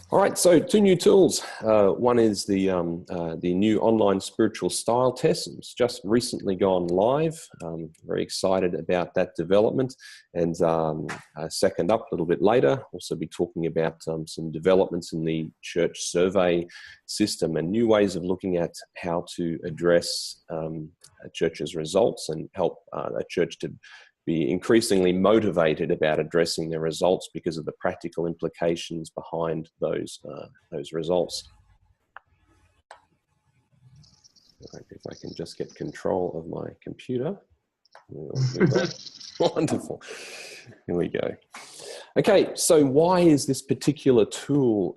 All right, so two new tools. One is the new online spiritual style test. It's just recently gone live. Very excited about that development. And second up, a little bit later, also be talking about some developments in the church survey system and new ways of looking at how to address a church's results and help a church to be increasingly motivated about addressing their results because of the practical implications behind those results. Right, if I can just get control of my computer. Wonderful. Here we go. Okay, so why is this particular tool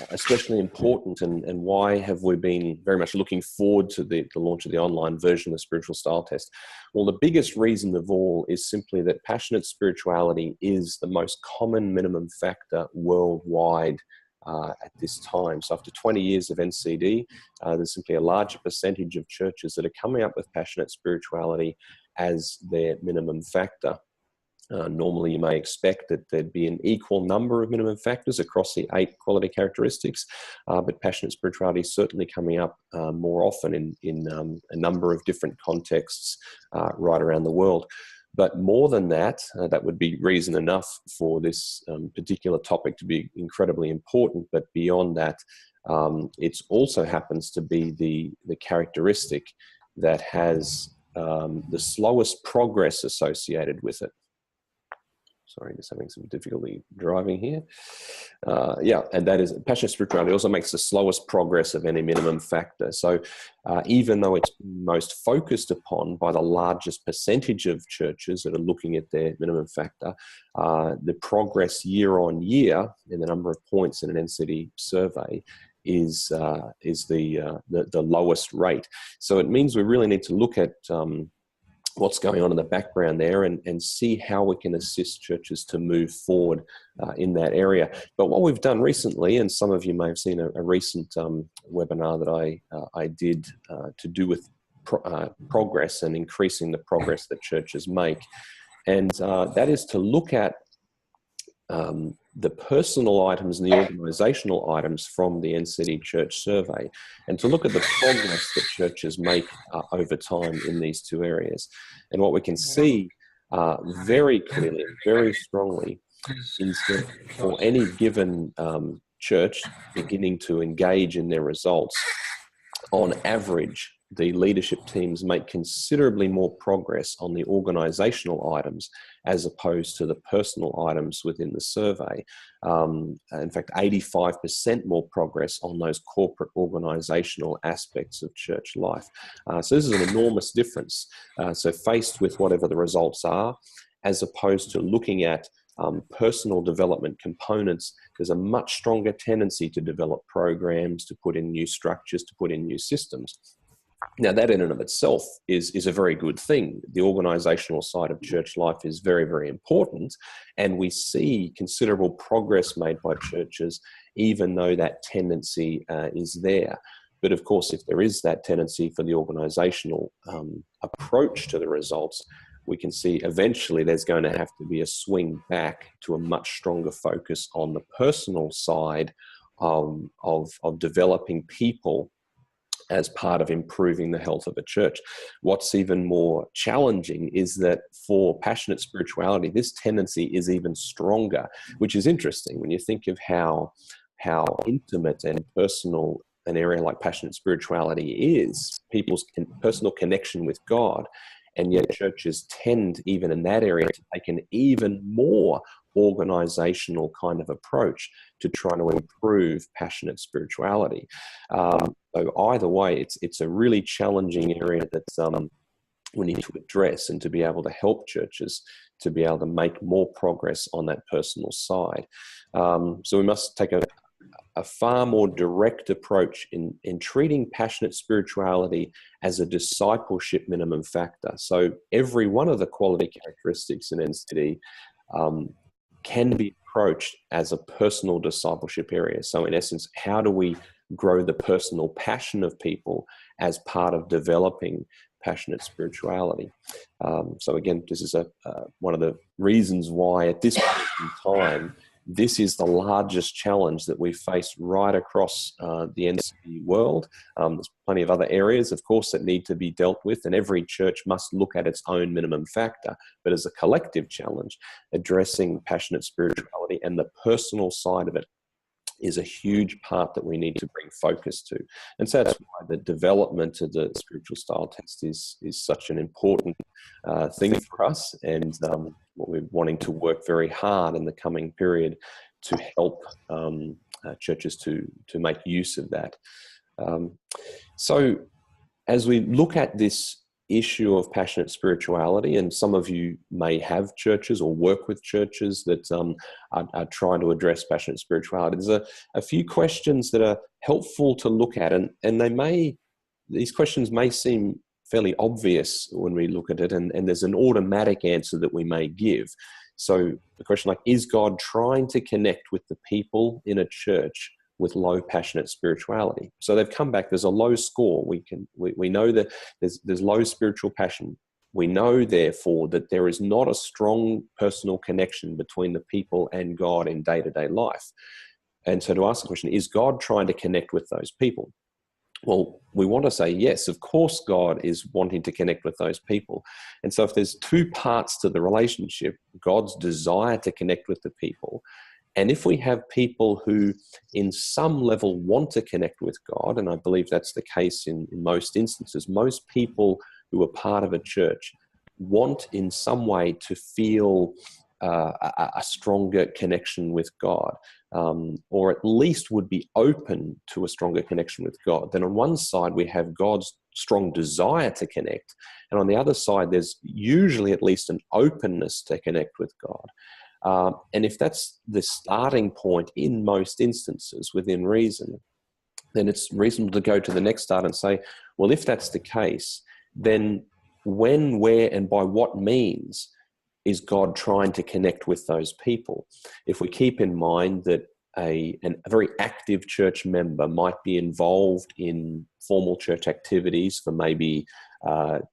especially important, and why have we been very much looking forward to the launch of the online version of the Spiritual Style Test? Well, the biggest reason of all is simply that passionate spirituality is the most common minimum factor worldwide at this time. So after 20 years of NCD, there's simply a larger percentage of churches that are coming up with passionate spirituality as their minimum factor. Normally, you may expect that there'd be an equal number of minimum factors across the 8 quality characteristics, but passionate spirituality is certainly coming up more often in a number of different contexts right around the world. But more than that, that would be reason enough for this particular topic to be incredibly important. But beyond that, it also happens to be the characteristic that has the slowest progress associated with it. Sorry, just having some difficulty driving here. Yeah, and that is passionate spirituality also makes the slowest progress of any minimum factor. So even though it's most focused upon by the largest percentage of churches that are looking at their minimum factor, the progress year on year in the number of points in an NCD survey is the lowest rate. So it means we really need to look at what's going on in the background there and see how we can assist churches to move forward in that area. But what we've done recently, and some of you may have seen a recent webinar that I did to do with progress and increasing the progress that churches make, and that is to look at the personal items and the organizational items from the NCD Church Survey, and to look at the progress that churches make over time in these two areas. And what we can see very clearly, very strongly, is that for any given church beginning to engage in their results, on average, the leadership teams make considerably more progress on the organizational items as opposed to the personal items within the survey. In fact, 85% more progress on those corporate organizational aspects of church life. So this is an enormous difference. So faced with whatever the results are, as opposed to looking at personal development components, there's a much stronger tendency to develop programs, to put in new structures, to put in new systems. Now, that in and of itself is a very good thing. The organizational side of church life is very, very important, and we see considerable progress made by churches, even though that tendency is there. But of course, if there is that tendency for the organizational approach to the results, we can see eventually there's going to have to be a swing back to a much stronger focus on the personal side of developing people as part of improving the health of a church. What's even more challenging is that for passionate spirituality, this tendency is even stronger, which is interesting when you think of how intimate and personal an area like passionate spirituality is, people's personal connection with God. And yet churches tend, even in that area, to take an even more organizational kind of approach to trying to improve passionate spirituality. So either way, it's a really challenging area that we need to address, and to be able to help churches to be able to make more progress on that personal side. So we must take a far more direct approach in treating passionate spirituality as a discipleship minimum factor. So every one of the quality characteristics in NCD can be approached as a personal discipleship area. So in essence, how do we grow the personal passion of people as part of developing passionate spirituality? So again, this is one of the reasons why at this point in time, this is the largest challenge that we face right across the NCD world. There's plenty of other areas, of course, that need to be dealt with, and every church must look at its own minimum factor. But as a collective challenge, addressing passionate spirituality and the personal side of it is a huge part that we need to bring focus to. And so that's why the development of the spiritual style test is such an important thing for us, and what we're wanting to work very hard in the coming period to help churches to make use of that. So as we look at this issue of passionate spirituality, and some of you may have churches or work with churches that are trying to address passionate spirituality, there's a few questions that are helpful to look at, and these questions may seem fairly obvious when we look at it, and there's an automatic answer that we may give. So the question like, is God trying to connect with the people in a church with low passionate spirituality? So they've come back, there's a low score. We know that there's low spiritual passion. We know, therefore, that there is not a strong personal connection between the people and God in day-to-day life. And so to ask the question, is God trying to connect with those people? Well, we want to say, yes, of course God is wanting to connect with those people. And so if there's two parts to the relationship, God's desire to connect with the people, and if we have people who in some level want to connect with God, and I believe that's the case in most instances, most people who are part of a church want in some way to feel a stronger connection with God, or at least would be open to a stronger connection with God. Then on one side, we have God's strong desire to connect. And on the other side, there's usually at least an openness to connect with God. And if that's the starting point in most instances within reason, then it's reasonable to go to the next start and say, well, if that's the case, then when, where, and by what means is God trying to connect with those people? If we keep in mind that a very active church member might be involved in formal church activities for maybe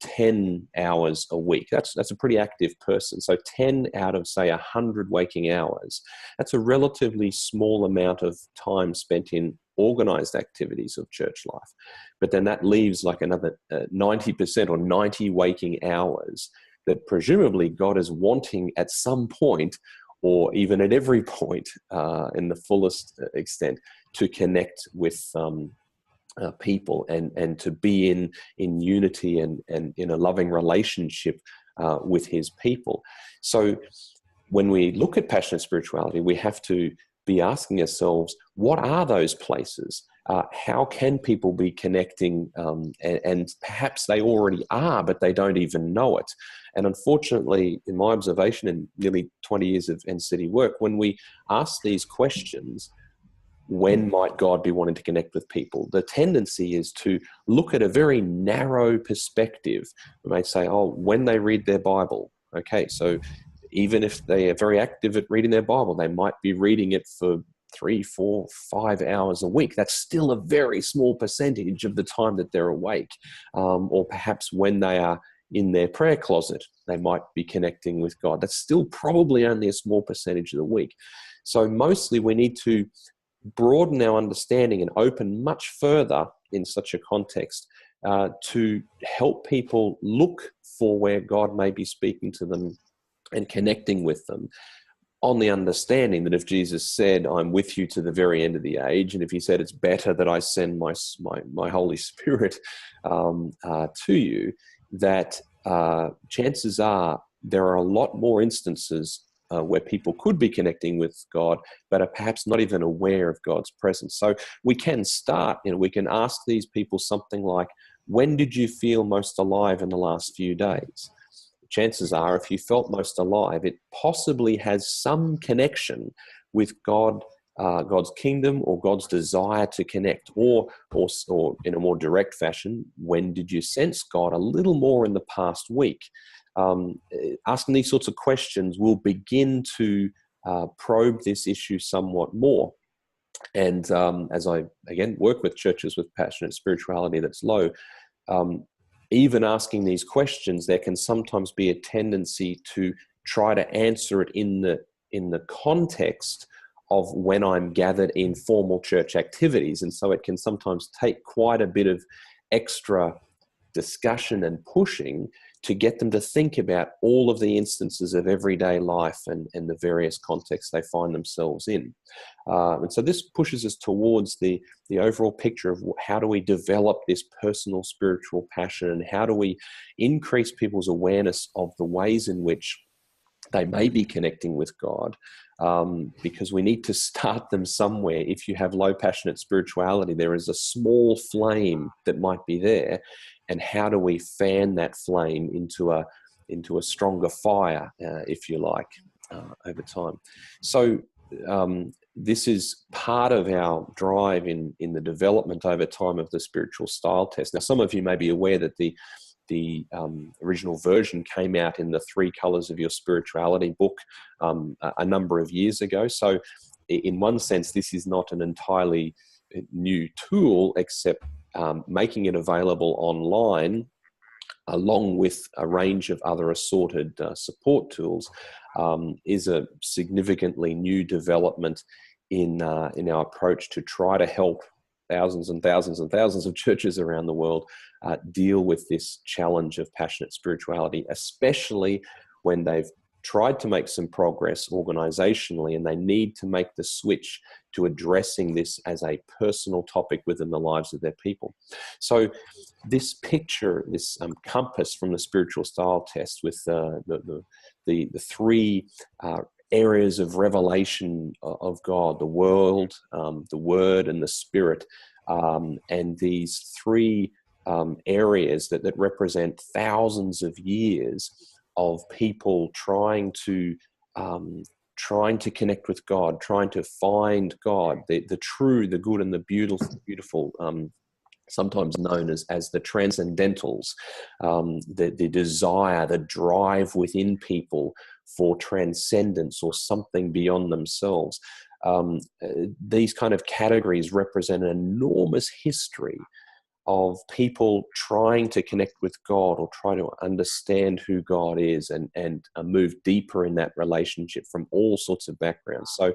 10 hours a week. That's a pretty active person. So 10 out of, say, 100 waking hours, that's a relatively small amount of time spent in organized activities of church life. But then that leaves like another 90% or 90 waking hours that presumably God is wanting at some point, or even at every point in the fullest extent, to connect with people and to be in unity and in a loving relationship with his people. So when we look at passionate spirituality, we have to be asking ourselves, what are those places? How can people be connecting? And perhaps they already are, but they don't even know it. And unfortunately, in my observation in nearly 20 years of NCD work, when we ask these questions, when might God be wanting to connect with people? The tendency is to look at a very narrow perspective. We may say, oh, when they read their Bible. Okay, so even if they are very active at reading their Bible, they might be reading it for 3, 4, 5 hours a week. That's still a very small percentage of the time that they're awake. Or perhaps when they are in their prayer closet, they might be connecting with God. That's still probably only a small percentage of the week. So mostly we need to broaden our understanding and open much further in such a context to help people look for where God may be speaking to them and connecting with them, on the understanding that if Jesus said, I'm with you to the very end of the age, and if he said it's better that I send my Holy Spirit to you, that chances are there are a lot more instances where people could be connecting with God, but are perhaps not even aware of God's presence. So we can start, we can ask these people something like, when did you feel most alive in the last few days? Chances are, if you felt most alive, it possibly has some connection with God, God's kingdom, or God's desire to connect, or in a more direct fashion, when did you sense God a little more in the past week? Asking these sorts of questions will begin to probe this issue somewhat more. And as I, again, work with churches with passionate spirituality that's low, even asking these questions, there can sometimes be a tendency to try to answer it in the context of when I'm gathered in formal church activities. And so it can sometimes take quite a bit of extra discussion and pushing to get them to think about all of the instances of everyday life and the various contexts they find themselves in. And so this pushes us towards the overall picture of how do we develop this personal spiritual passion, and how do we increase people's awareness of the ways in which they may be connecting with God, because we need to start them somewhere. If you have low passionate spirituality, there is a small flame that might be there, and how do we fan that flame into a stronger fire, if you like, over time. So this is part of our drive in the development over time of the spiritual style test. Now, some of you may be aware that the original version came out in the 3 Colors of Your Spirituality book a number of years ago. So in one sense, this is not an entirely new tool, except making it available online along with a range of other assorted support tools is a significantly new development in our approach to try to help thousands and thousands and thousands of churches around the world deal with this challenge of passionate spirituality, especially when they've tried to make some progress organizationally and they need to make the switch to addressing this as a personal topic within the lives of their people. So this picture, this compass from the spiritual style test with the 3 areas of revelation of God, the world, the Word, and the Spirit, and these 3 areas that represent thousands of years of people trying to connect with God, trying to find God, the true, the good, and the beautiful, sometimes known as the transcendentals, the desire, the drive within people for transcendence or something beyond themselves. These kind of categories represent an enormous history of people trying to connect with God or try to understand who God is and move deeper in that relationship from all sorts of backgrounds. So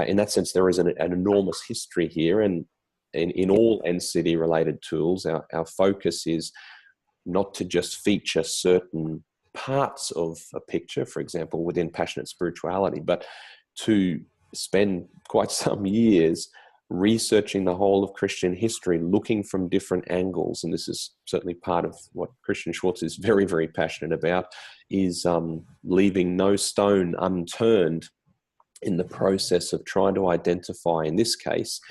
in that sense, there is an enormous history here. And in all NCD related tools, our focus is not to just feature certain parts of a picture, for example, within passionate spirituality, but to spend quite some years researching the whole of Christian history, looking from different angles. And this is certainly part of what Christian Schwartz is very, very passionate about, is leaving no stone unturned in the process of trying to identify, in this case,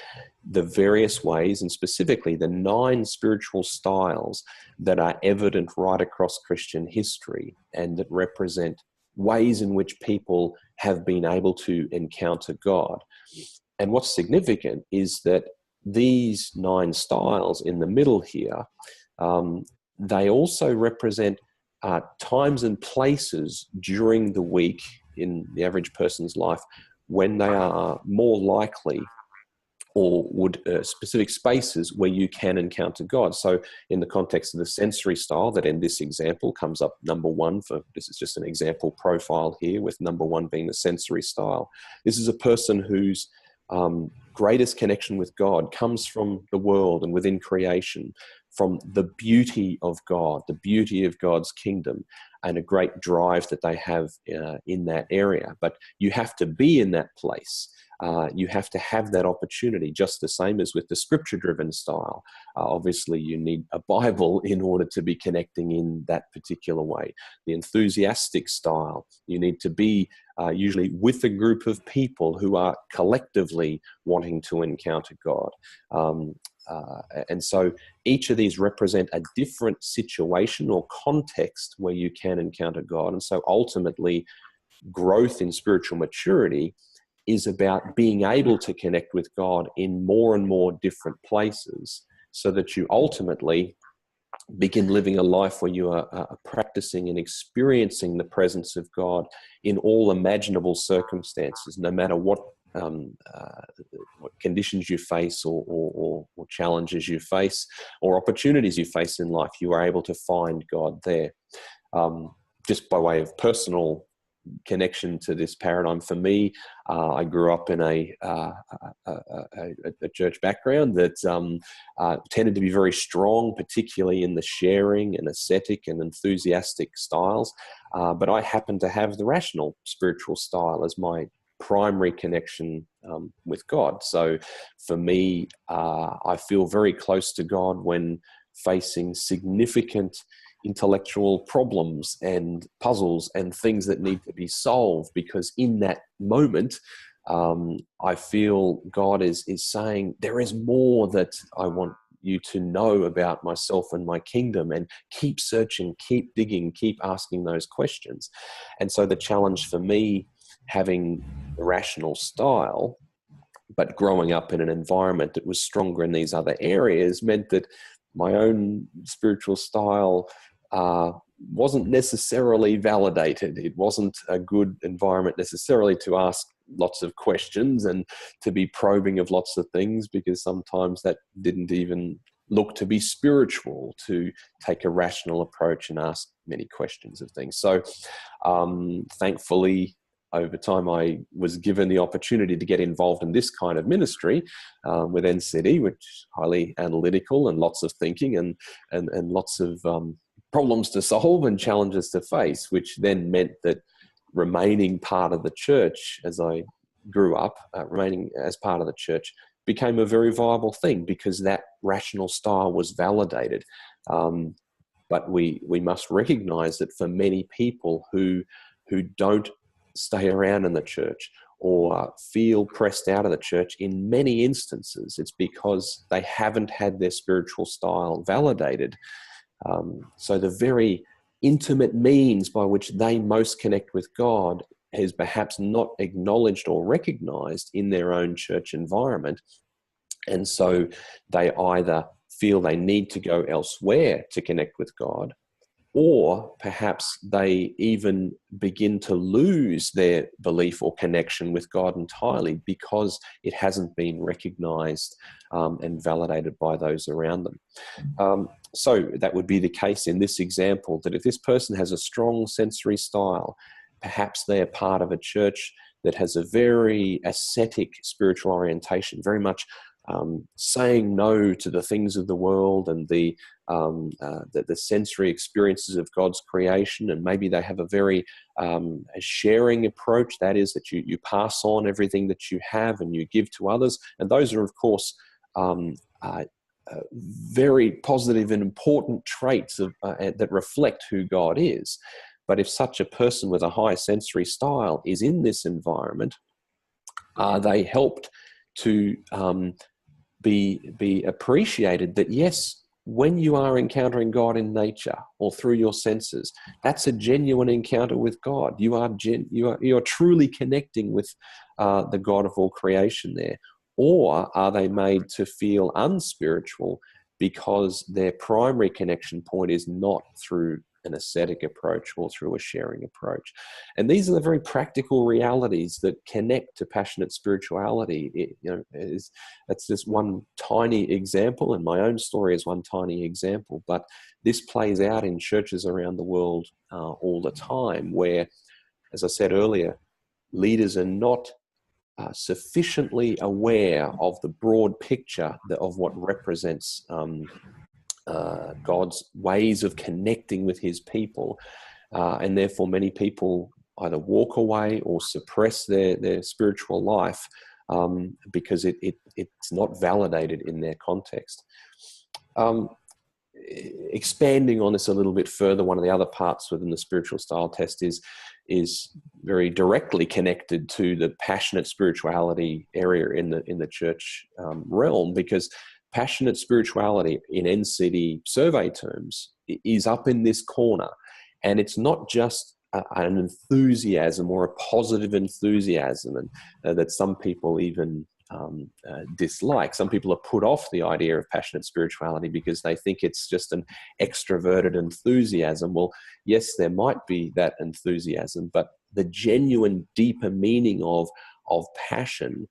the various ways, and specifically the 9 spiritual styles that are evident right across Christian history and that represent ways in which people have been able to encounter God. And what's significant is that these 9 styles in the middle here, they also represent times and places during the week in the average person's life when they are more likely, or would specific spaces where you can encounter God. So in the context of the sensory style, that in this example comes up number 1 for, this is just an example profile here, with number 1 being the sensory style. This is a person whose greatest connection with God comes from the world and within creation, from the beauty of God, the beauty of God's kingdom, and a great drive that they have in that area. But you have to be in that place. You have to have that opportunity, just the same as with the scripture-driven style. Obviously, you need a Bible in order to be connecting in that particular way. The enthusiastic style, you need to be usually with a group of people who are collectively wanting to encounter God. And so each of these represent a different situation or context where you can encounter God. And so ultimately, growth in spiritual maturity is about being able to connect with God in more and more different places, so that you ultimately begin living a life where you are practicing and experiencing the presence of God in all imaginable circumstances, no matter what conditions you face or challenges you face or opportunities you face in life. You are able to find God there. Just by way of personal connection to this paradigm. For me, I grew up in a church background that tended to be very strong, particularly in the sharing and ascetic and enthusiastic styles. But I happen to have the rational spiritual style as my primary connection with God. So for me, I feel very close to God when facing significant intellectual problems and puzzles and things that need to be solved, because in that moment, I feel God is saying, there is more that I want you to know about myself and my kingdom, and keep searching, keep digging, keep asking those questions. And so the challenge for me, having the rational style, but growing up in an environment that was stronger in these other areas, meant that my own spiritual style wasn't necessarily validated. It wasn't a good environment necessarily to ask lots of questions and to be probing of lots of things, because sometimes that didn't even look to be spiritual, to take a rational approach and ask many questions of things. So thankfully, over time, I was given the opportunity to get involved in this kind of ministry with NCD, which is highly analytical and lots of thinking and lots of problems to solve and challenges to face, which then meant that remaining part of the church as I grew up, remaining as part of the church became a very viable thing, because that rational style was validated. But we must recognize that for many people who don't stay around in the church or feel pressed out of the church, in many instances, it's because they haven't had their spiritual style validated. So the very intimate means by which they most connect with God is perhaps not acknowledged or recognized in their own church environment. And so they either feel they need to go elsewhere to connect with God, or perhaps they even begin to lose their belief or connection with God entirely because it hasn't been recognized and validated by those around them. So that would be the case in this example, that if this person has a strong sensory style, perhaps they are part of a church that has a very ascetic spiritual orientation, very much saying no to the things of the world and the sensory experiences of God's creation, and maybe they have a very sharing approach. That is, that you pass on everything that you have and you give to others, and those are, of course, very positive and important traits that reflect who God is. But if such a person with a high sensory style is in this environment, are they helped to be appreciated that, yes, when you are encountering God in nature or through your senses, that's a genuine encounter with God. You are truly connecting with the God of all creation there. Or are they made to feel unspiritual because their primary connection point is not through an ascetic approach or through a sharing approach? And these are the very practical realities that connect to passionate spirituality. That's just one tiny example, and my own story is one tiny example, but this plays out in churches around the world all the time, where, as I said earlier, leaders are not sufficiently aware of the broad picture of what represents God's ways of connecting with his people. And therefore many people either walk away or suppress their spiritual life because it's not validated in their context. Expanding on this a little bit further, one of the other parts within the spiritual style test is very directly connected to the passionate spirituality area in the church realm, because passionate spirituality in NCD survey terms is up in this corner. And it's not just an enthusiasm or a positive enthusiasm, and that some people even dislike. Some people are put off the idea of passionate spirituality because they think it's just an extroverted enthusiasm. Well, yes, there might be that enthusiasm, but the genuine, deeper meaning of passion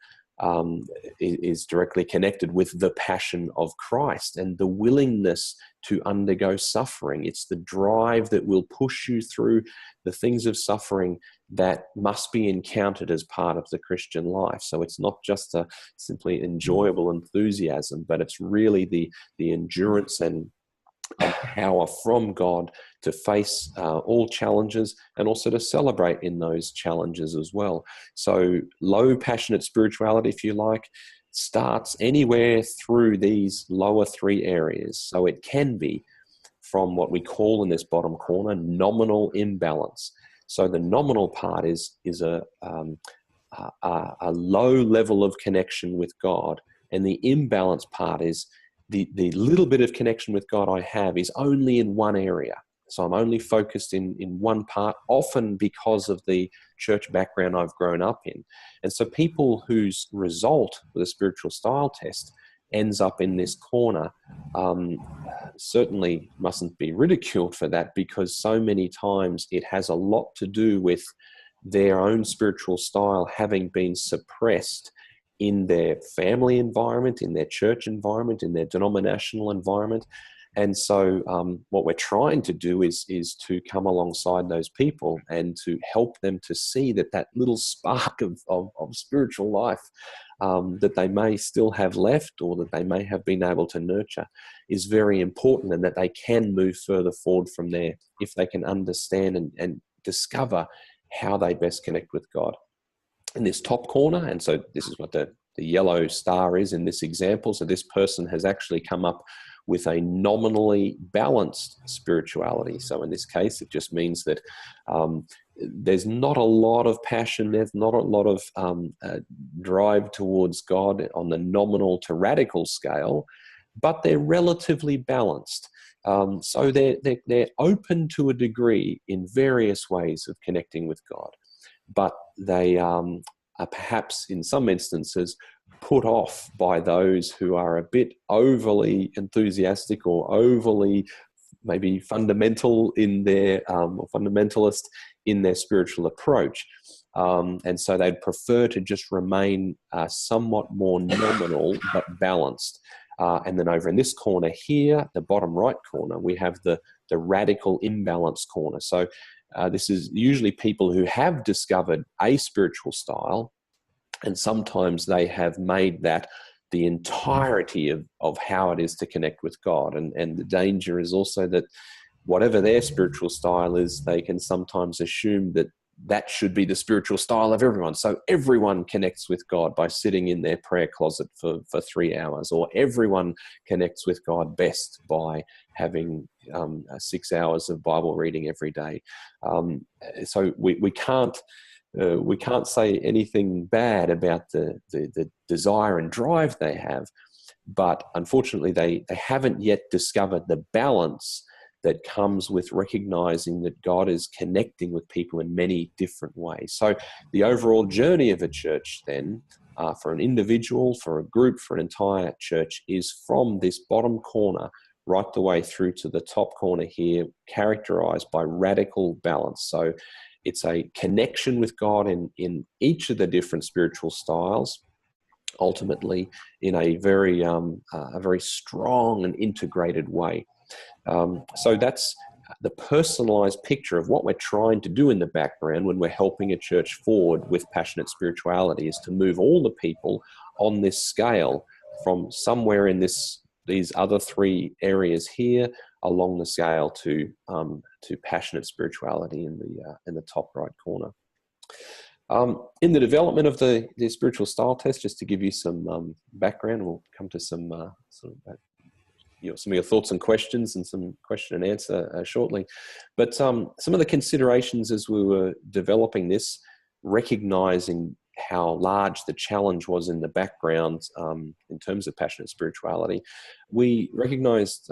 is directly connected with the passion of Christ and the willingness to undergo suffering. It's the drive that will push you through the things of suffering that must be encountered as part of the Christian life. So it's not just a simply enjoyable enthusiasm, but it's really the endurance and power from God to face all challenges and also to celebrate in those challenges as well. So low passionate spirituality, if you like, starts anywhere through these lower three areas. So it can be from what we call in this bottom corner, nominal imbalance. So the nominal part is a low level of connection with God, and the imbalance part is the little bit of connection with God I have is only in one area. So I'm only focused in one part, often because of the church background I've grown up in. And so people whose result with a spiritual style test ends up in this corner certainly mustn't be ridiculed for that, because so many times it has a lot to do with their own spiritual style having been suppressed in their family environment, in their church environment, in their denominational environment. And so what we're trying to do is to come alongside those people and to help them to see that little spark of spiritual life that they may still have left, or that they may have been able to nurture, is very important, and that they can move further forward from there if they can understand and discover how they best connect with God. In this top corner, and so this is what the yellow star is in this example. So this person has actually come up with a nominally balanced spirituality. So in this case, it just means that there's not a lot of passion, there's not a lot of drive towards God on the nominal to radical scale, but they're relatively balanced. So they're open to a degree in various ways of connecting with God, but they are perhaps in some instances put off by those who are a bit overly enthusiastic or overly maybe fundamental in their or fundamentalist in their spiritual approach. And so they'd prefer to just remain somewhat more nominal but balanced. And then over in this corner here, the bottom right corner, we have the radical imbalance corner. So this is usually people who have discovered a spiritual style, and sometimes they have made that the entirety of how it is to connect with God. And the danger is also that whatever their spiritual style is, they can sometimes assume that should be the spiritual style of everyone. So everyone connects with God by sitting in their prayer closet for 3 hours, or everyone connects with God best by having 6 hours of Bible reading every day. So we can't say anything bad about the desire and drive they have, but unfortunately they haven't yet discovered the balance that comes with recognizing that God is connecting with people in many different ways. So the overall journey of a church then, for an individual, for a group, for an entire church, is from this bottom corner right the way through to the top corner here, characterized by radical balance. So it's a connection with God in each of the different spiritual styles, ultimately in a very strong and integrated way. So that's the personalized picture of what we're trying to do in the background when we're helping a church forward with passionate spirituality, is to move all the people on this scale from somewhere in these other three areas here along the scale to passionate spirituality in the top right corner. In the development of the spiritual style test, just to give you some background, we'll come to some some of your thoughts and questions and some question and answer shortly. But some of the considerations as we were developing this, recognizing how large the challenge was in the background in terms of passionate spirituality, we recognized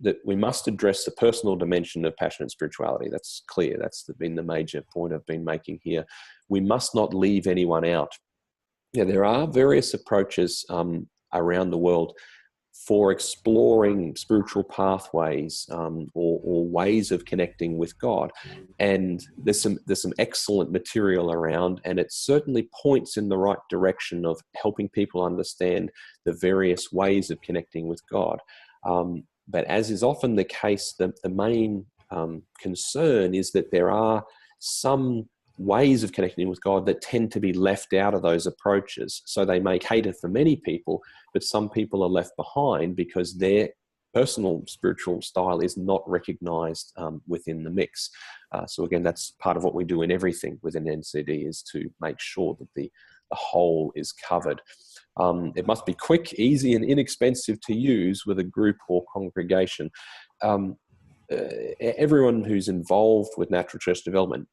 that we must address the personal dimension of passionate spirituality. That's clear. That's been the major point I've been making here. We must not leave anyone out. Yeah, there are various approaches around the world for exploring spiritual pathways or ways of connecting with God. And there's some excellent material around, and it certainly points in the right direction of helping people understand the various ways of connecting with God. But as is often the case, the main concern is that there are some ways of connecting with God that tend to be left out of those approaches. So they may cater for many people, but some people are left behind because their personal spiritual style is not recognized within the mix. So again, that's part of what we do in everything within NCD, is to make sure that the whole is covered. It must be quick, easy, and inexpensive to use with a group or congregation. Everyone who's involved with natural church development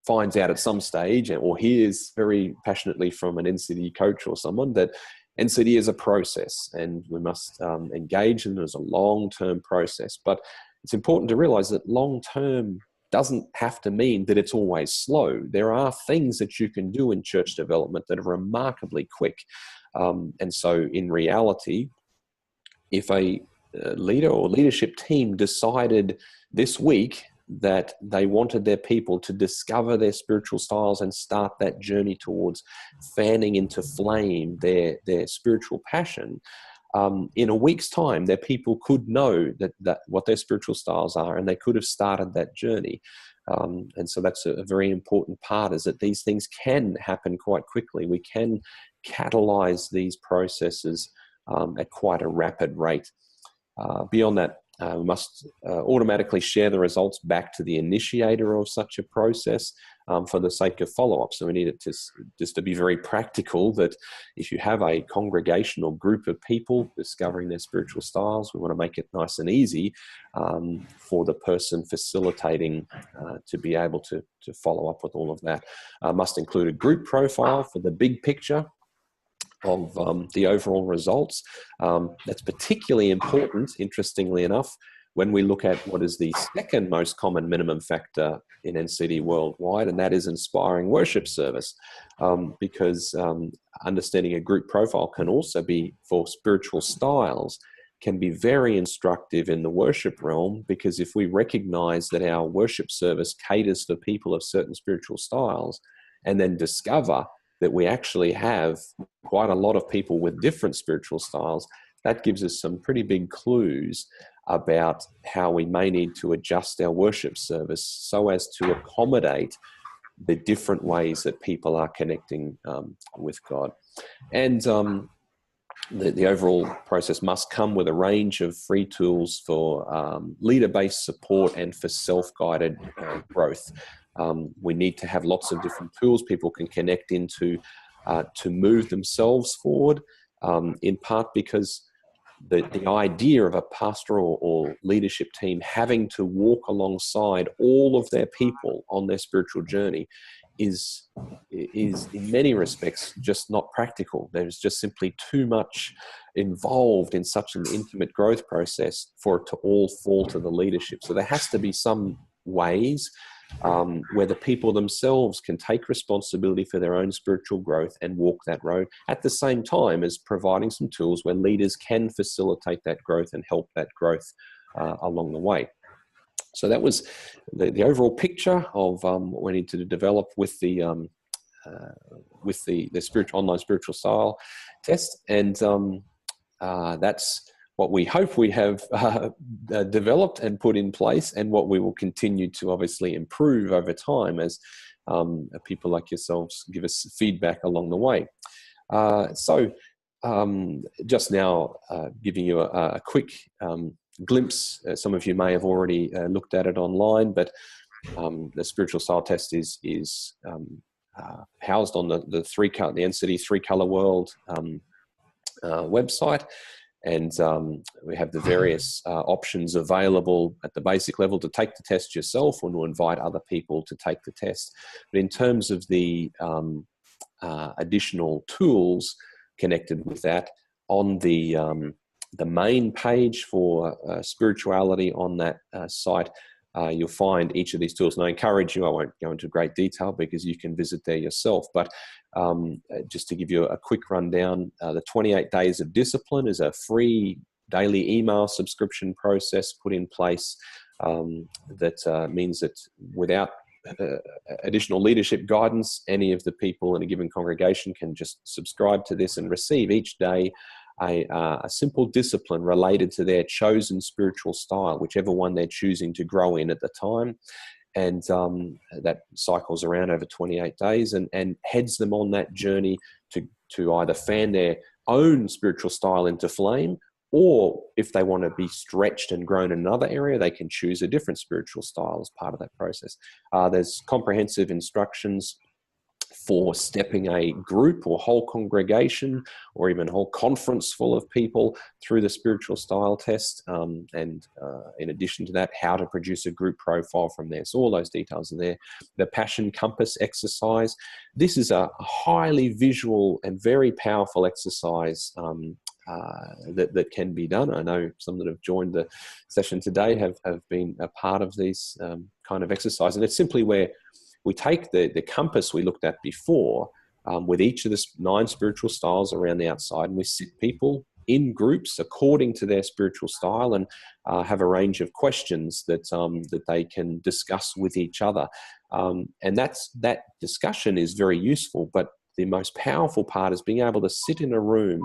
finds out at some stage, or hears very passionately from an NCD coach or someone, that NCD is a process and we must engage in it as a long-term process. But it's important to realize that long-term doesn't have to mean that it's always slow. There are things that you can do in church development that are remarkably quick. And so in reality, if a leader or leadership team decided this week that they wanted their people to discover their spiritual styles and start that journey towards fanning into flame their spiritual passion, in a week's time, their people could know that what their spiritual styles are, and they could have started that journey. And so that's a very important part, is that these things can happen quite quickly. We can catalyze these processes at quite a rapid rate. Beyond that, we must automatically share the results back to the initiator of such a process for the sake of follow-up. So we need it just to be very practical, that if you have a congregation or group of people discovering their spiritual styles, we want to make it nice and easy for the person facilitating to be able to follow up with all of that. Must include a group profile for the big picture of the overall results. That's particularly important, interestingly enough, when we look at what is the second most common minimum factor in NCD worldwide, and that is inspiring worship service, because understanding a group profile can also be, for spiritual styles, can be very instructive in the worship realm, because if we recognize that our worship service caters for people of certain spiritual styles, and then discover that we actually have quite a lot of people with different spiritual styles, that gives us some pretty big clues about how we may need to adjust our worship service so as to accommodate the different ways that people are connecting with God. And the overall process must come with a range of free tools for leader-based support and for self-guided growth. We need to have lots of different tools people can connect into to move themselves forward, in part because the idea of a pastoral or leadership team having to walk alongside all of their people on their spiritual journey is in many respects just not practical. There's just simply too much involved in such an intimate growth process for it to all fall to the leadership. So there has to be some ways where the people themselves can take responsibility for their own spiritual growth and walk that road, at the same time as providing some tools where leaders can facilitate that growth and help that growth along the way. So that was the overall picture of what we need to develop with the spiritual online spiritual style test, and that's what we hope we have developed and put in place, and what we will continue to obviously improve over time as people like yourselves give us feedback along the way. So just now giving you a quick glimpse. Some of you may have already looked at it online, but the spiritual style test is housed on the NCD 3-Color World website. And we have the various options available at the basic level to take the test yourself, or to invite other people to take the test. But in terms of the additional tools connected with that, on the main page for spirituality on that site, you'll find each of these tools. And I encourage you, I won't go into great detail because you can visit there yourself, but just to give you a quick rundown, the 28 Days of Discipline is a free daily email subscription process put in place that means that without additional leadership guidance, any of the people in a given congregation can just subscribe to this and receive each day a simple discipline related to their chosen spiritual style, whichever one they're choosing to grow in at the time. And that cycles around over 28 days and heads them on that journey to either fan their own spiritual style into flame, or if they want to be stretched and grown in another area, they can choose a different spiritual style as part of that process. There's comprehensive instructions for stepping a group or whole congregation or even a whole conference full of people through the spiritual style test. And in addition to that, how to produce a group profile from there. So all those details are there. The Passion Compass exercise. This is a highly visual and very powerful exercise that can be done. I know some that have joined the session today have been a part of these kind of exercise. And it's simply where we take the compass we looked at before with each of the 9 spiritual styles around the outside, and we sit people in groups according to their spiritual style and have a range of questions that they can discuss with each other. And that discussion is very useful, but the most powerful part is being able to sit in a room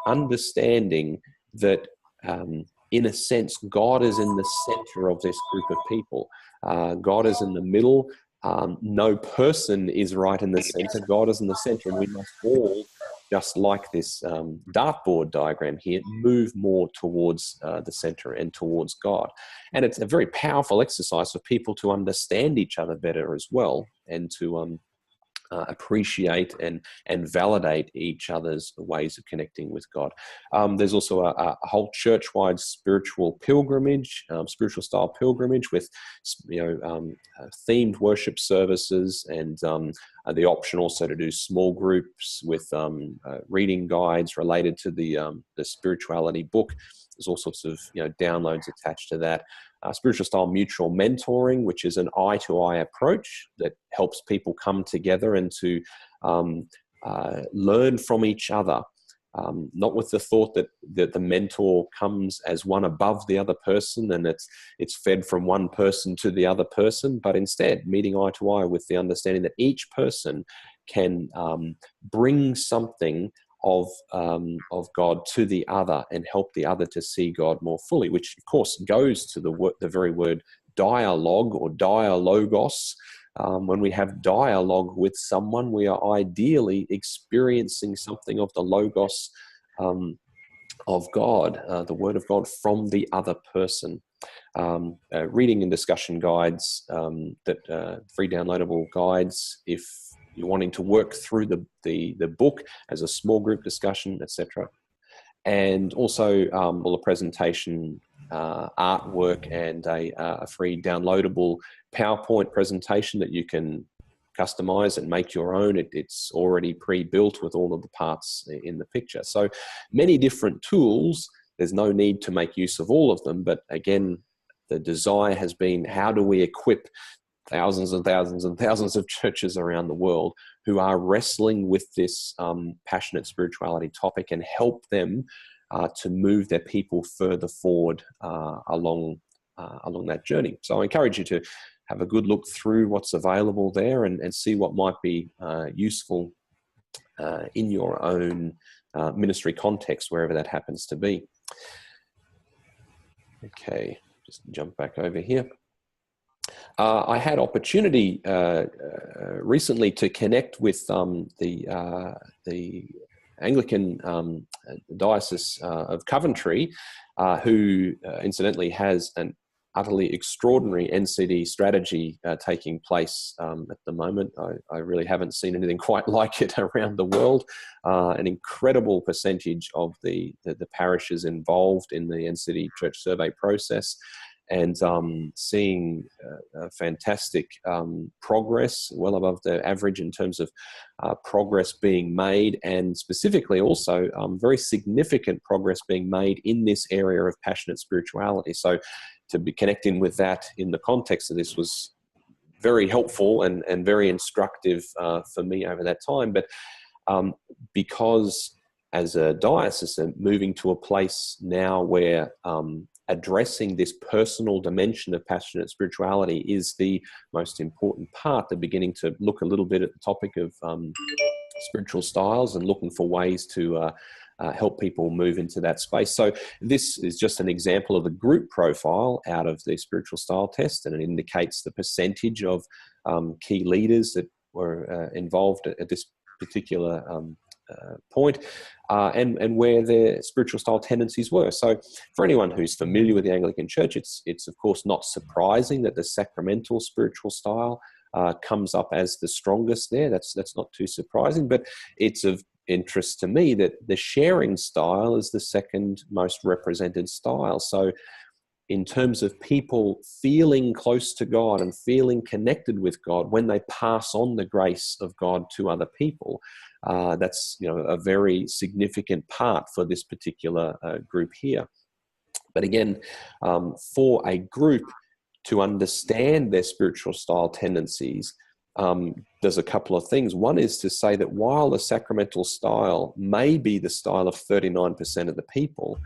understanding that in a sense, God is in the center of this group of people. God is in the middle. No person is right in the center. God is in the center, and we must all, just like this dartboard diagram here, move more towards the center and towards God. And it's a very powerful exercise for people to understand each other better as well, and to appreciate and validate each other's ways of connecting with God. There's also a whole church-wide spiritual pilgrimage, spiritual style pilgrimage with themed worship services, and the option also to do small groups with reading guides related to the spirituality book. There's all sorts of downloads attached to that. Spiritual style mutual mentoring, which is an eye-to-eye approach that helps people come together and to learn from each other, not with the thought that the mentor comes as one above the other person and it's fed from one person to the other person, but instead meeting eye to eye with the understanding that each person can bring something of God to the other and help the other to see God more fully, which of course goes to the very word dialogue or dialogos. When we have dialogue with someone, we are ideally experiencing something of the logos of God, the word of God from the other person. Reading and discussion guides, free downloadable guides if you're wanting to work through the book as a small group discussion, etc. And also all the presentation artwork and a free downloadable PowerPoint presentation that you can customize and make your own. It's already pre-built with all of the parts in the picture. So many different tools. There's no need to make use of all of them, but again, the desire has been, how do we equip thousands and thousands and thousands of churches around the world who are wrestling with this passionate spirituality topic and help them to move their people further forward along that journey. So I encourage you to have a good look through what's available there and see what might be useful in your own ministry context, wherever that happens to be. Okay, just jump back over here. I had opportunity recently to connect with the Anglican Diocese of Coventry, who incidentally has an utterly extraordinary NCD strategy taking place at the moment. I really haven't seen anything quite like it around the world. An incredible percentage of the parishes involved in the NCD Church Survey process. and seeing fantastic progress, well above the average in terms of progress being made, and specifically also very significant progress being made in this area of passionate spirituality. So to be connecting with that in the context of this was very helpful and very instructive for me over that time. But because as a diocesan, moving to a place now where addressing this personal dimension of passionate spirituality is the most important part, they're beginning to look a little bit at the topic of spiritual styles and looking for ways to help people move into that space. So this is just an example of the group profile out of the spiritual style test, and it indicates the percentage of key leaders that were involved at this particular point, and where their spiritual style tendencies were. So for anyone who's familiar with the Anglican Church, it's of course not surprising that the sacramental spiritual style comes up as the strongest there. That's not too surprising, but it's of interest to me that the sharing style is the second most represented style. So in terms of people feeling close to God and feeling connected with God when they pass on the grace of God to other people, that's a very significant part for this particular group here. But again, for a group to understand their spiritual style tendencies, there's a couple of things. One is to say that while the sacramental style may be the style of 39% of the people,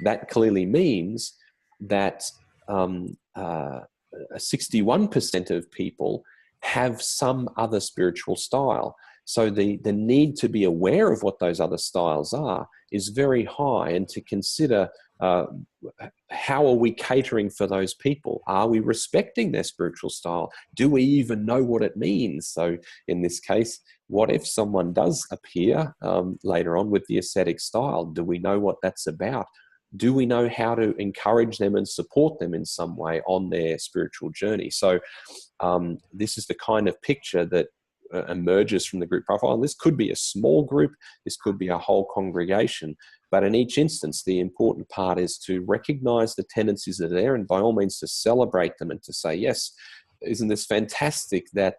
that clearly means that 61% of people have some other spiritual style. So the need to be aware of what those other styles are is very high, and to consider how are we catering for those people? Are we respecting their spiritual style? Do we even know what it means? So in this case, what if someone does appear later on with the ascetic style? Do we know what that's about? Do we know how to encourage them and support them in some way on their spiritual journey? So this is the kind of picture that emerges from the group profile. And this could be a small group, this could be a whole congregation, but in each instance, the important part is to recognize the tendencies that are there, and by all means to celebrate them and to say, yes, isn't this fantastic that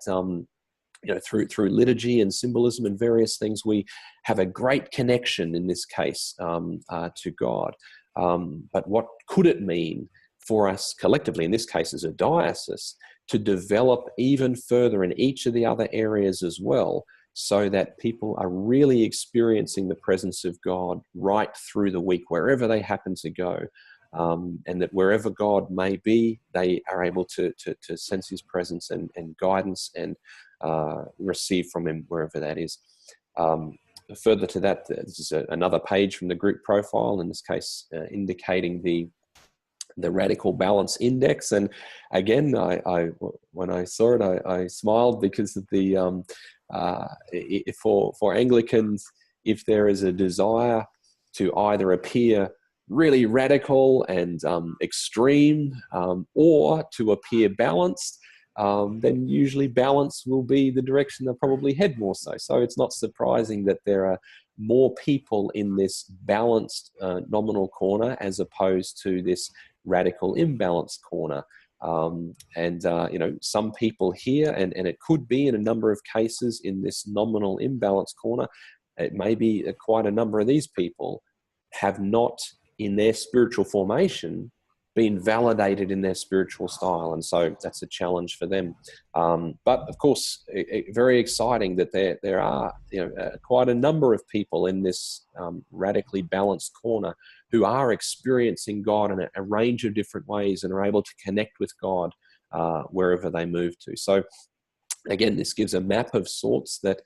through liturgy and symbolism and various things, we have a great connection in this case to God. But what could it mean for us collectively, in this case as a diocese, to develop even further in each of the other areas as well, so that people are really experiencing the presence of God right through the week, wherever they happen to go, and that wherever God may be, they are able to sense his presence and guidance and receive from him wherever that is. Further to that, this is another page from the group profile, in this case indicating the radical balance index. And again, I when I saw it, I smiled, because of the for Anglicans, if there is a desire to either appear really radical and extreme, or to appear balanced, then usually balance will be the direction they'll probably head more so. So it's not surprising that there are more people in this balanced nominal corner as opposed to this radical imbalanced corner. Some people here, and it could be in a number of cases in this nominal imbalance corner, it may be quite a number of these people have not, in their spiritual formation, been validated in their spiritual style, and so that's a challenge for them. But of course, very exciting that there are quite a number of people in this radically balanced corner who are experiencing God in a range of different ways and are able to connect with God wherever they move to. So again, this gives a map of sorts that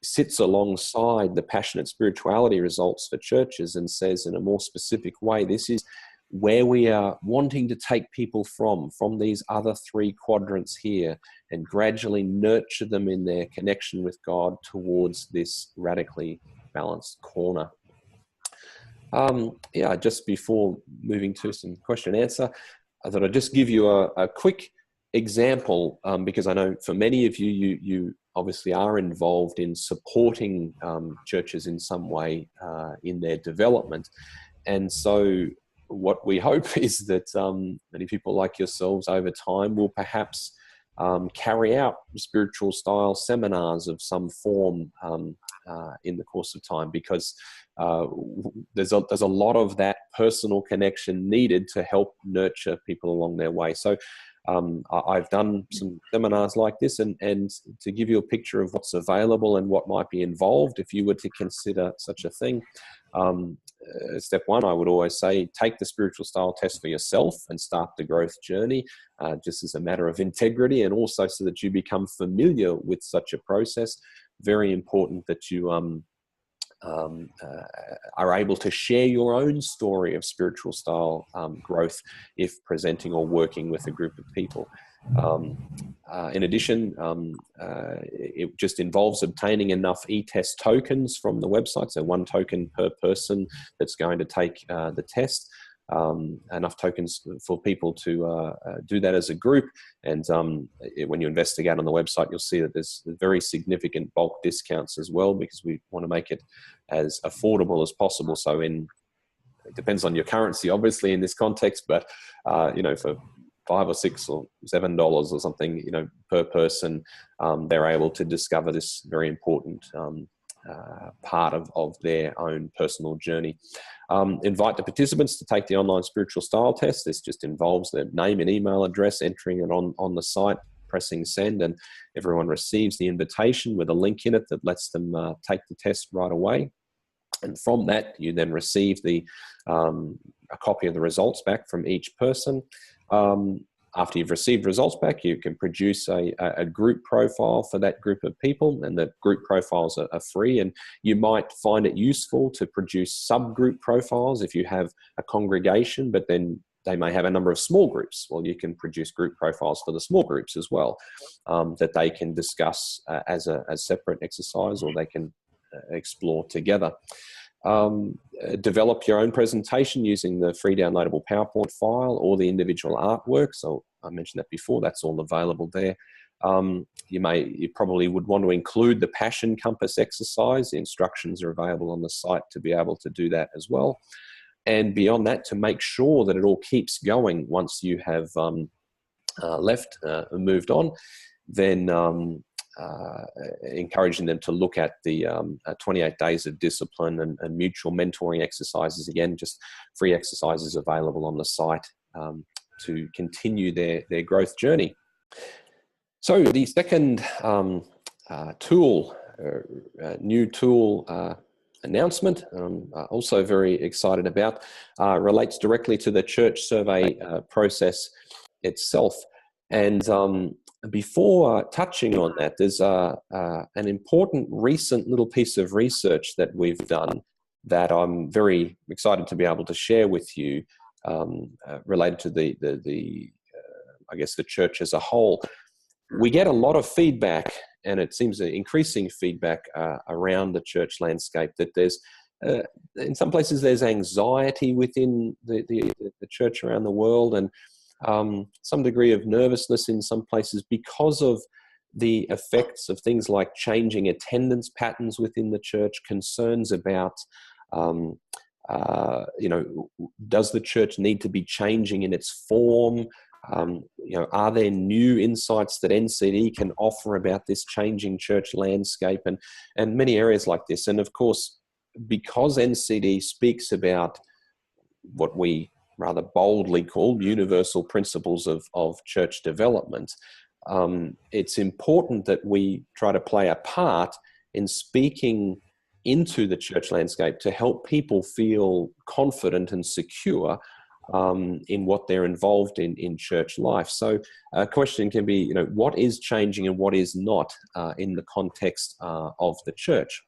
sits alongside the passionate spirituality results for churches and says in a more specific way, this is where we are wanting to take people from these other three quadrants here, and gradually nurture them in their connection with God towards this radically balanced corner. Just before moving to some question and answer, I thought I'd just give you a quick example, because I know for many of you obviously are involved in supporting churches in some way in their development. And so what we hope is that many people like yourselves over time will perhaps carry out spiritual style seminars of some form in the course of time, because there's a lot of that personal connection needed to help nurture people along their way. So I've done some seminars like this, and to give you a picture of what's available and what might be involved if you were to consider such a thing. Step one, I would always say, take the spiritual style test for yourself and start the growth journey, just as a matter of integrity, and also so that you become familiar with such a process. Very important that you are able to share your own story of spiritual style growth if presenting or working with a group of people. In addition, it just involves obtaining enough e-test tokens from the website, so 1 token per person that's going to take the test. Enough tokens for people to do that as a group. And when you investigate on the website, you'll see that there's very significant bulk discounts as well, because we want to make it as affordable as possible. So it depends on your currency, obviously, in this context, but for $5 or $6 or $7 or something, per person, they're able to discover this very important part of their own personal journey. Invite the participants to take the online spiritual style test. This just involves their name and email address, entering it on the site, pressing send, and everyone receives the invitation with a link in it that lets them take the test right away. And from that, you then receive a copy of the results back from each person. After you've received results back, you can produce a group profile for that group of people, and the group profiles are free. And you might find it useful to produce subgroup profiles if you have a congregation, but then they may have a number of small groups. Well, you can produce group profiles for the small groups as well, that they can discuss as a separate exercise, or they can explore together. Develop your own presentation using the free downloadable PowerPoint file or the individual artwork. So I mentioned that before, that's all available there. You probably would want to include the Passion Compass exercise. The instructions are available on the site to be able to do that as well. And beyond that, to make sure that it all keeps going once you have left and moved on, then encouraging them to look at the 28 days of discipline and mutual mentoring exercises. Again, just free exercises available on the site to continue their growth journey. So the second new tool announcement, also very excited about, relates directly to the church survey process itself. And before touching on that, there's an important recent little piece of research that we've done that I'm very excited to be able to share with you, related to the church as a whole. We get a lot of feedback, and it seems increasing feedback around the church landscape, that there's in some places there's anxiety within the church around the world, and some degree of nervousness in some places because of the effects of things like changing attendance patterns within the church, concerns about, does the church need to be changing in its form? Are there new insights that NCD can offer about this changing church landscape, and many areas like this? And of course, because NCD speaks about what we rather boldly called universal principles of church development, it's important that we try to play a part in speaking into the church landscape to help people feel confident and secure in what they're involved in church life. So a question can be, what is changing and what is not in the context of the church?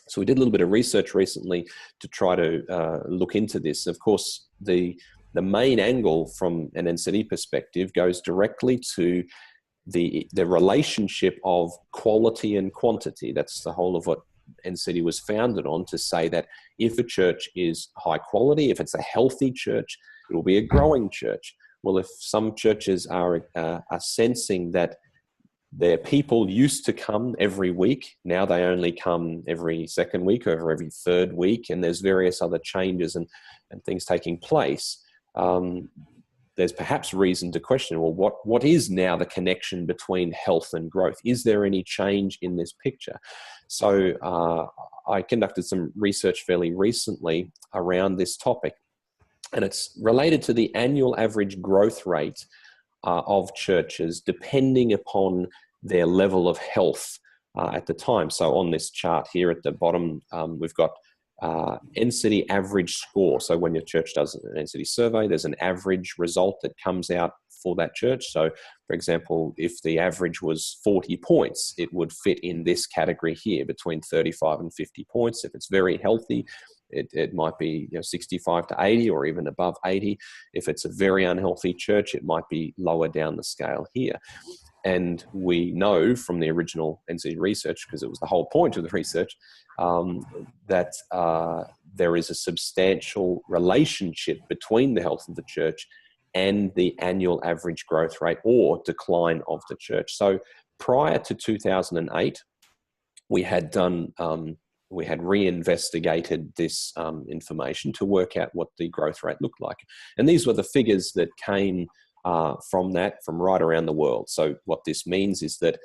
So we did a little bit of research recently to try to look into this. Of course, the main angle from an NCD perspective goes directly to the relationship of quality and quantity. That's the whole of what NCD was founded on, to say that if a church is high quality, if it's a healthy church, it will be a growing church. Well, if some churches are sensing that Their people used to come every week. Now they only come every second week or every third week, and there's various other changes and things taking place. There's perhaps reason to question, well, what is now the connection between health and growth? Is there any change in this picture? So I conducted some research fairly recently around this topic, and it's related to the annual average growth rate of churches depending upon their level of health at the time. So on this chart here at the bottom, we've got NCD average score. So when your church does an NCD survey, there's an average result that comes out for that church. So for example, if the average was 40 points, it would fit in this category here between 35 and 50 points. If it's very healthy, it might be 65 to 80 or even above 80. If it's a very unhealthy church, it might be lower down the scale here. And we know from the original NCD research, because it was the whole point of the research, that there is a substantial relationship between the health of the church and the annual average growth rate or decline of the church. So prior to 2008, we had reinvestigated this information to work out what the growth rate looked like. And these were the figures that came from right around the world. So what this means is that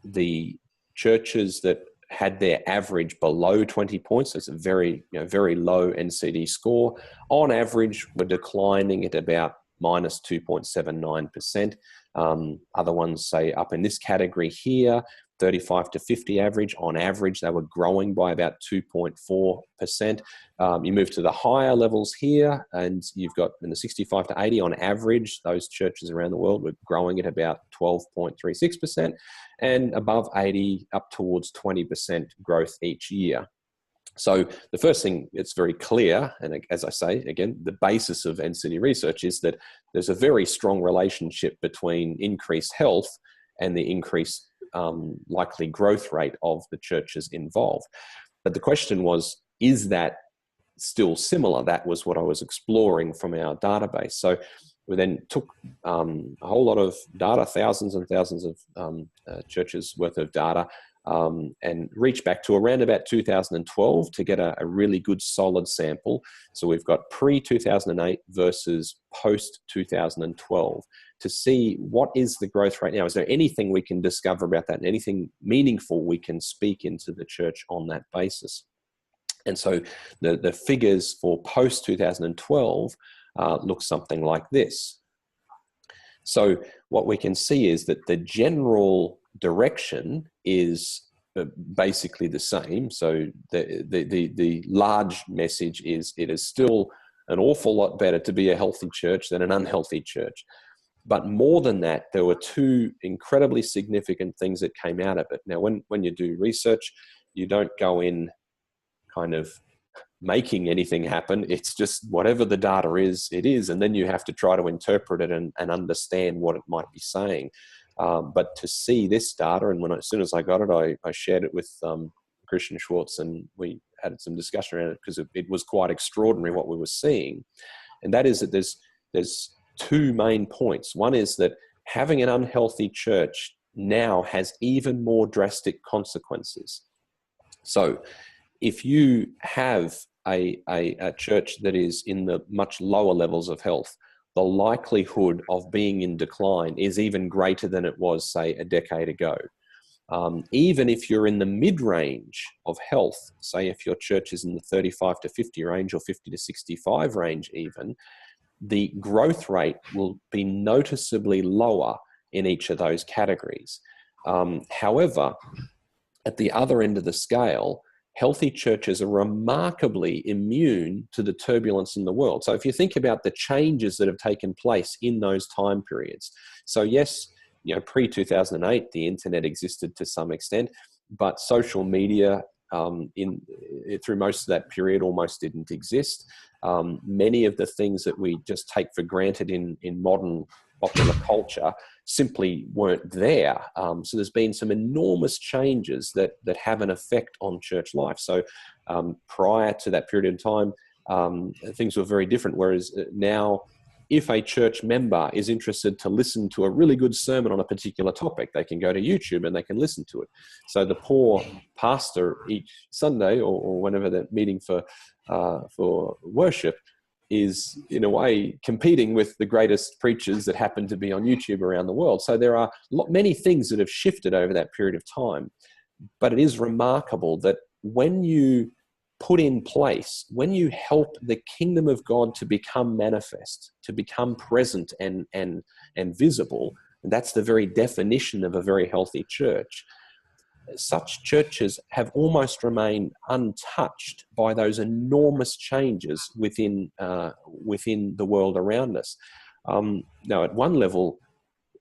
the churches that had their average below 20 points, that's a very low NCD score, on average were declining at about minus 2.79%. Other ones, say up in this category here, 35 to 50 average, on average they were growing by about 2.4%. You move to the higher levels here and you've got in the 65 to 80 on average, those churches around the world were growing at about 12.36%, and above 80 up towards 20% growth each year. So the first thing, it's very clear, and as I say, again, the basis of NCD research is that there's a very strong relationship between increased health and the increased likely growth rate of the churches involved. But the question was, is that still similar? That was what I was exploring from our database. So we then took a whole lot of data, thousands and thousands of churches worth of data, and reached back to around about 2012 to get a really good solid sample. So we've got pre-2008 versus post-2012 to see what is the growth rate now. Is there anything we can discover about that and anything meaningful we can speak into the church on that basis? And so the figures for post-2012 look something like this. So what we can see is that the general direction is basically the same. So the large message is it is still an awful lot better to be a healthy church than an unhealthy church. But more than that, there were two incredibly significant things that came out of it. Now, when you do research, you don't go in kind of making anything happen. It's just whatever the data is, it is. And then you have to try to interpret it and understand what it might be saying. But to see this data, and as soon as I got it, I shared it with Christian Schwartz, and we had some discussion around it because it was quite extraordinary what we were seeing. And that is that there's two main points. One is that having an unhealthy church now has even more drastic consequences. So if you have a church that is in the much lower levels of health, the likelihood of being in decline is even greater than it was, say, a decade ago. Even if you're in the mid-range of health, say if your church is in the 35 to 50 range or 50 to 65 range even, the growth rate will be noticeably lower in each of those categories. However, at the other end of the scale, healthy churches are remarkably immune to the turbulence in the world. So if you think about the changes that have taken place in those time periods. So yes, pre-2008, the internet existed to some extent, but social media through most of that period almost didn't exist. Many of the things that we just take for granted in modern popular culture simply weren't there. So there's been some enormous changes that have an effect on church life. So prior to that period of time, things were very different, whereas now if a church member is interested to listen to a really good sermon on a particular topic, they can go to YouTube and they can listen to it. So the poor pastor each Sunday or whenever they're meeting for worship is in a way competing with the greatest preachers that happen to be on YouTube around the world. So there are many things that have shifted over that period of time. But it is remarkable that when you put in place, when you help the kingdom of God to become manifest, to become present and visible, and that's the very definition of a very healthy church, such churches have almost remained untouched by those enormous changes within the world around us. Now, at one level,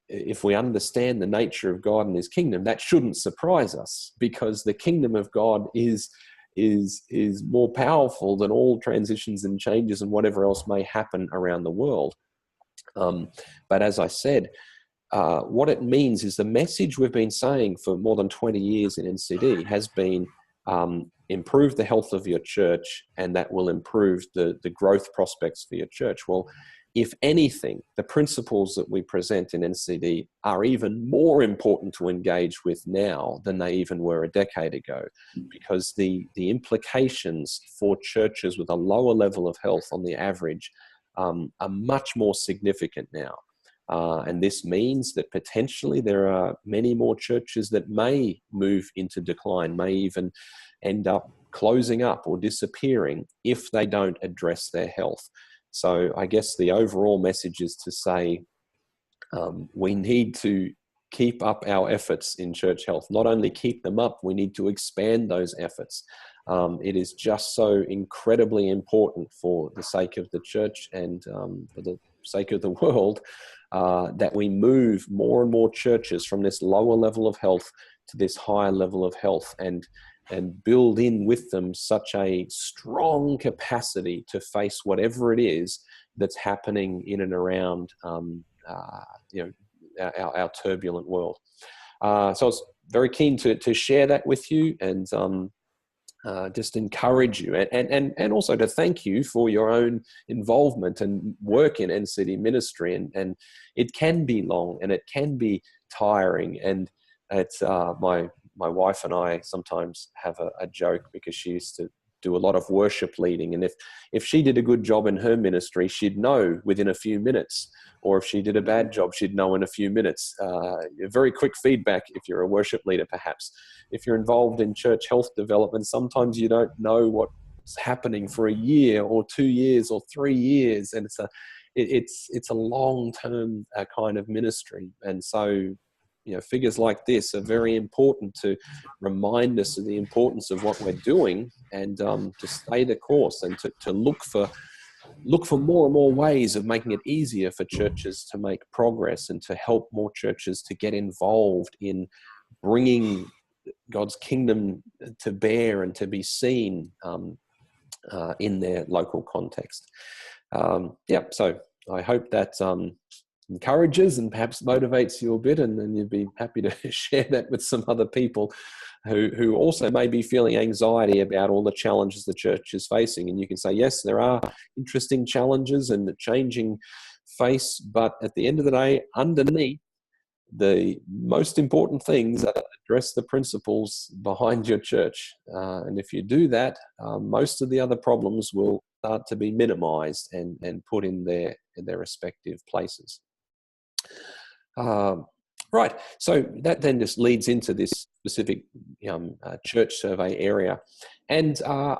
if we understand the nature of God and his kingdom, that shouldn't surprise us, because the kingdom of God is more powerful than all transitions and changes and whatever else may happen around the world. But as I said, what it means is the message we've been saying for more than 20 years in NCD has been improve the health of your church, and that will improve the growth prospects for your church. Well, if anything, the principles that we present in NCD are even more important to engage with now than they even were a decade ago, because the implications for churches with a lower level of health on the average are much more significant now. And this means that potentially there are many more churches that may move into decline, may even end up closing up or disappearing if they don't address their health. So I guess the overall message is to say we need to keep up our efforts in church health. Not only keep them up, we need to expand those efforts. It is just so incredibly important for the sake of the church and for the sake of the world that we move more and more churches from this lower level of health to this higher level of health, and build in with them such a strong capacity to face whatever it is that's happening in and around our turbulent world. So I was very keen to share that with you, and just encourage you, and also to thank you for your own involvement and work in NCD ministry. And it can be long and it can be tiring, and it's my wife and I sometimes have a joke, because she used to do a lot of worship leading, and if she did a good job in her ministry, she'd know within a few minutes, or if she did a bad job, she'd know in a few minutes. Very quick feedback if you're a worship leader, perhaps. If you're involved in church health development, sometimes you don't know what's happening for a year or 2 years or 3 years, and it's a long-term kind of ministry. And so figures like this are very important to remind us of the importance of what we're doing, and to stay the course, and to look for more and more ways of making it easier for churches to make progress, and to help more churches to get involved in bringing God's kingdom to bear and to be seen in their local context. So I hope that encourages and perhaps motivates you a bit, and then you'd be happy to share that with some other people who also may be feeling anxiety about all the challenges the church is facing. And you can say, yes, there are interesting challenges and the changing face, but at the end of the day, underneath, the most important things are to address the principles behind your church. And if you do that, most of the other problems will start to be minimized and put in their respective places. Right, so that then just leads into this specific church survey area. And I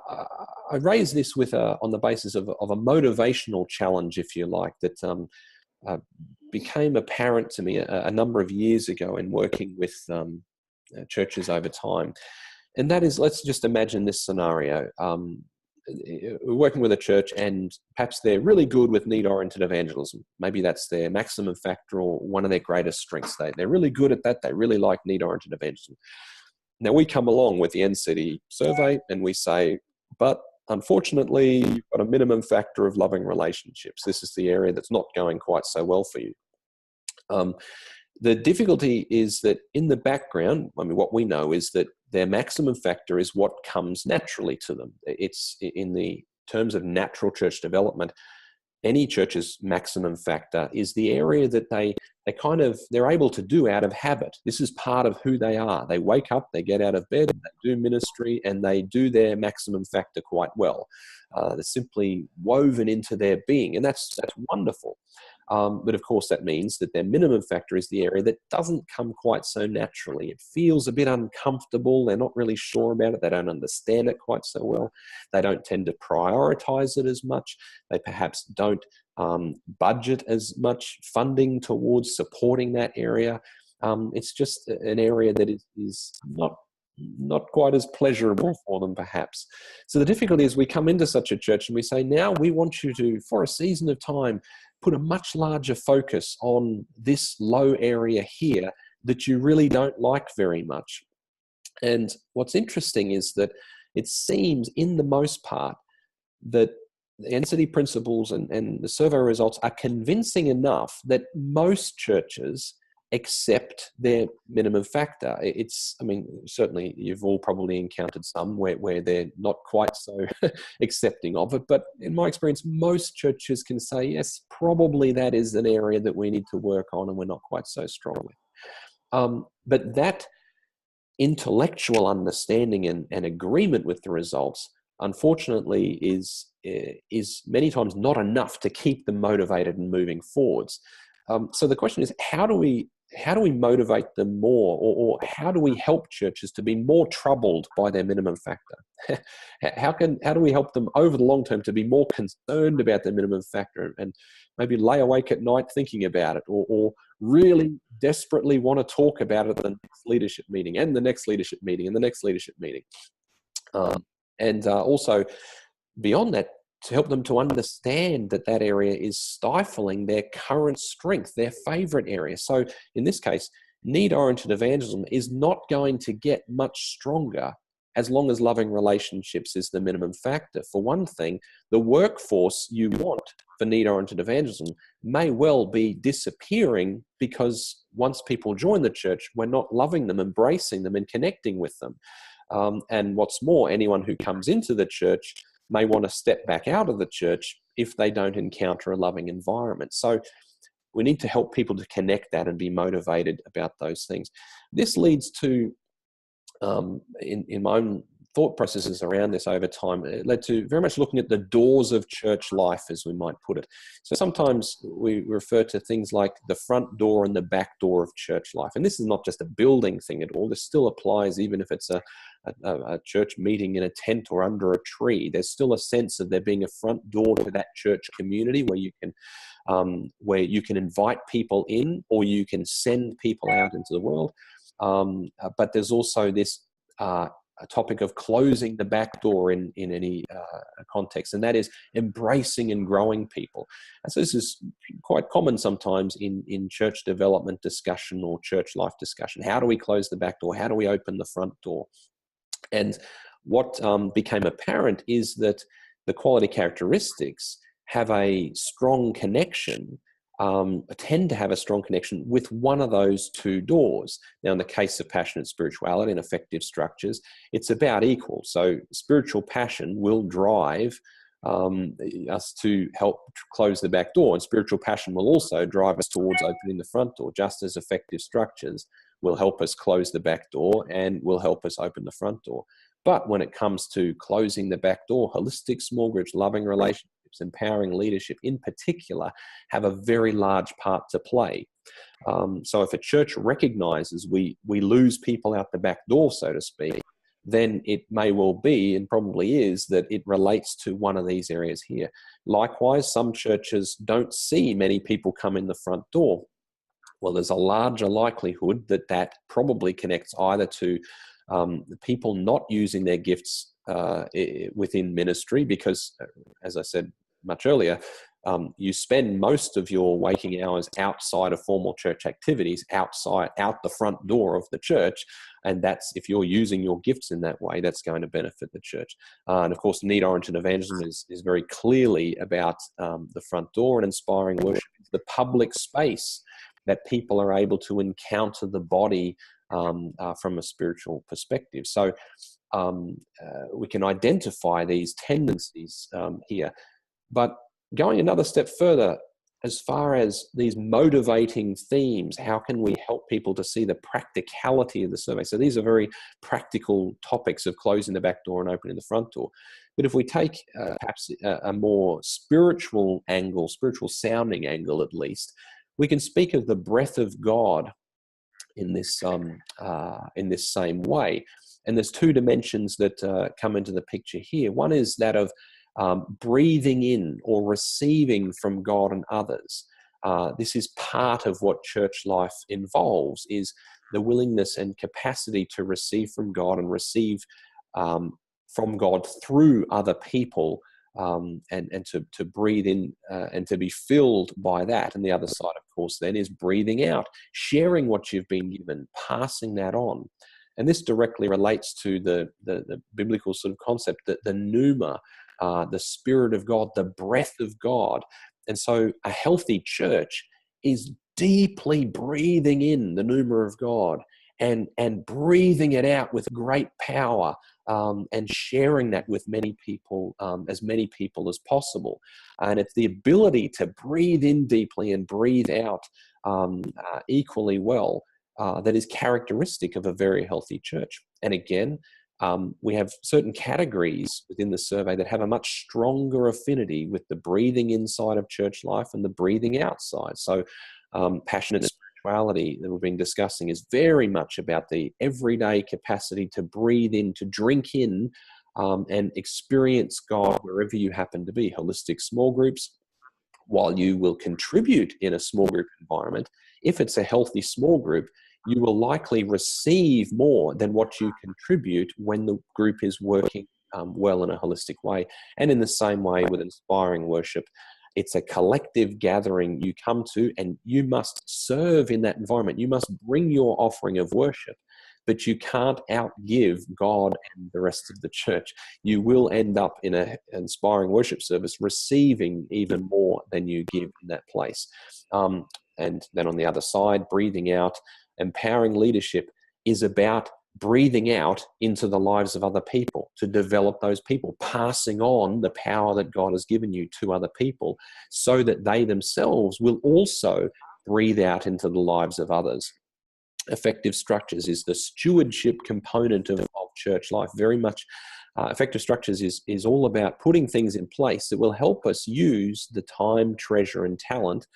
raise this on the basis of a motivational challenge, if you like, that became apparent to me a number of years ago in working with churches over time. And that is, let's just imagine this scenario. We're working with a church, and perhaps they're really good with need-oriented evangelism. Maybe that's their maximum factor or one of their greatest strengths. They're really good at that. They really like need-oriented evangelism. Now, we come along with the NCD survey and we say, but unfortunately, you've got a minimum factor of loving relationships. This is the area that's not going quite so well for you. The difficulty is that in the background, what we know is that their maximum factor is what comes naturally to them. It's in the terms of natural church development. any church's maximum factor is the area that they're able to do out of habit. This is part of who they are. They wake up, they get out of bed, they do ministry, and they do their maximum factor quite well. They're simply woven into their being, and that's wonderful. But of course, that means that their minimum factor is the area that doesn't come quite so naturally. It feels a bit uncomfortable. They're not really sure about it. They don't understand it quite so well. They don't tend to prioritize it as much. They perhaps don't budget as much funding towards supporting that area. It's just an area that is not quite as pleasurable for them, perhaps. So the difficulty is we come into such a church and we say, now we want you to, for a season of time, put a much larger focus on this low area here that you really don't like very much. And what's interesting is that it seems, in the most part, that the NCD principles and the survey results are convincing enough that most churches accept their minimum factor. Certainly you've all probably encountered some where they're not quite so accepting of it, but in my experience, most churches can say, yes, probably that is an area that we need to work on and we're not quite so strong with. But that intellectual understanding and agreement with the results, unfortunately, is many times not enough to keep them motivated and moving forwards. So the question is, how do we motivate them more, or how do we help churches to be more troubled by their minimum factor? How do we help them over the long term to be more concerned about their minimum factor and maybe lay awake at night thinking about it, or really desperately want to talk about it at the next leadership meeting and the next leadership meeting and the next leadership meeting? Also beyond that, to help them to understand that area is stifling their current strength, their favorite area. So in this case, need-oriented evangelism is not going to get much stronger as long as loving relationships is the minimum factor. For one thing, the workforce you want for need-oriented evangelism may well be disappearing because once people join the church, we're not loving them, embracing them, and connecting with them. And what's more, anyone who comes into the church may want to step back out of the church if they don't encounter a loving environment. So we need to help people to connect that and be motivated about those things. This leads to, in my own thought processes around this over time, it led to very much looking at the doors of church life, as we might put it. So sometimes we refer to things like the front door and the back door of church life. And this is not just a building thing at all. This still applies even if it's a church meeting in a tent or under a tree. There's still a sense of there being a front door to that church community where you can invite people in, or you can send people out into the world. But there's also this a topic of closing the back door in any context, and that is embracing and growing people. And so this is quite common sometimes in church development discussion or church life discussion. How do we close the back door? How do we open the front door? And what became apparent is that the quality characteristics have a strong connection, tend to have a strong connection with one of those two doors. Now, in the case of passionate spirituality and effective structures, it's about equal. So spiritual passion will drive us to help close the back door, and spiritual passion will also drive us towards opening the front door, just as effective structures will help us close the back door and will help us open the front door. But when it comes to closing the back door, holistic small groups, loving relationships, empowering leadership in particular, have a very large part to play. So if a church recognizes we lose people out the back door, so to speak, then it may well be, and probably is, that it relates to one of these areas here. Likewise, some churches don't see many people come in the front door. Well, there's a larger likelihood that probably connects either to the people not using their gifts within ministry, because, as I said much earlier, you spend most of your waking hours outside of formal church activities, out the front door of the church, and that's, if you're using your gifts in that way, that's going to benefit the church. And of course, need-oriented evangelism is very clearly about the front door and inspiring worship into the public space, that people are able to encounter the body from a spiritual perspective. So we can identify these tendencies here. But Going another step further, as far as these motivating themes, how can we help people to see the practicality of the survey? So these are very practical topics of closing the back door and opening the front door. But if we take perhaps a more spiritual angle, spiritual sounding angle at least, we can speak of the breath of God in this same way. And there's two dimensions that come into the picture here. One is that of breathing in or receiving from God and others. This is part of what church life involves, is the willingness and capacity to receive from God and receive from God through other people, and to breathe in and to be filled by that. And the other side, of course, then is breathing out, sharing what you've been given, passing that on. And this directly relates to the biblical sort of concept, that the pneuma, the Spirit of God, the breath of God. And so a healthy church is deeply breathing in the pneuma of God and breathing it out with great power, and sharing that with many people, as many people as possible. And it's the ability to breathe in deeply and breathe out equally well that is characteristic of a very healthy church. And again, we have certain categories within the survey that have a much stronger affinity with the breathing inside of church life and the breathing outside. So passionate spirituality that we've been discussing is very much about the everyday capacity to breathe in, to drink in, and experience God wherever you happen to be. Holistic small groups, while you will contribute in a small group environment, if it's a healthy small group, you will likely receive more than what you contribute when the group is working well in a holistic way. And in the same way with inspiring worship, it's a collective gathering you come to, and you must serve in that environment. You must bring your offering of worship, but you can't outgive God and the rest of the church. You will end up in an inspiring worship service receiving even more than you give in that place. And then on the other side, breathing out, empowering leadership is about breathing out into the lives of other people, to develop those people, passing on the power that God has given you to other people so that they themselves will also breathe out into the lives of others. Effective structures is the stewardship component of church life. Very much effective structures is all about putting things in place that will help us use the time, treasure, and talent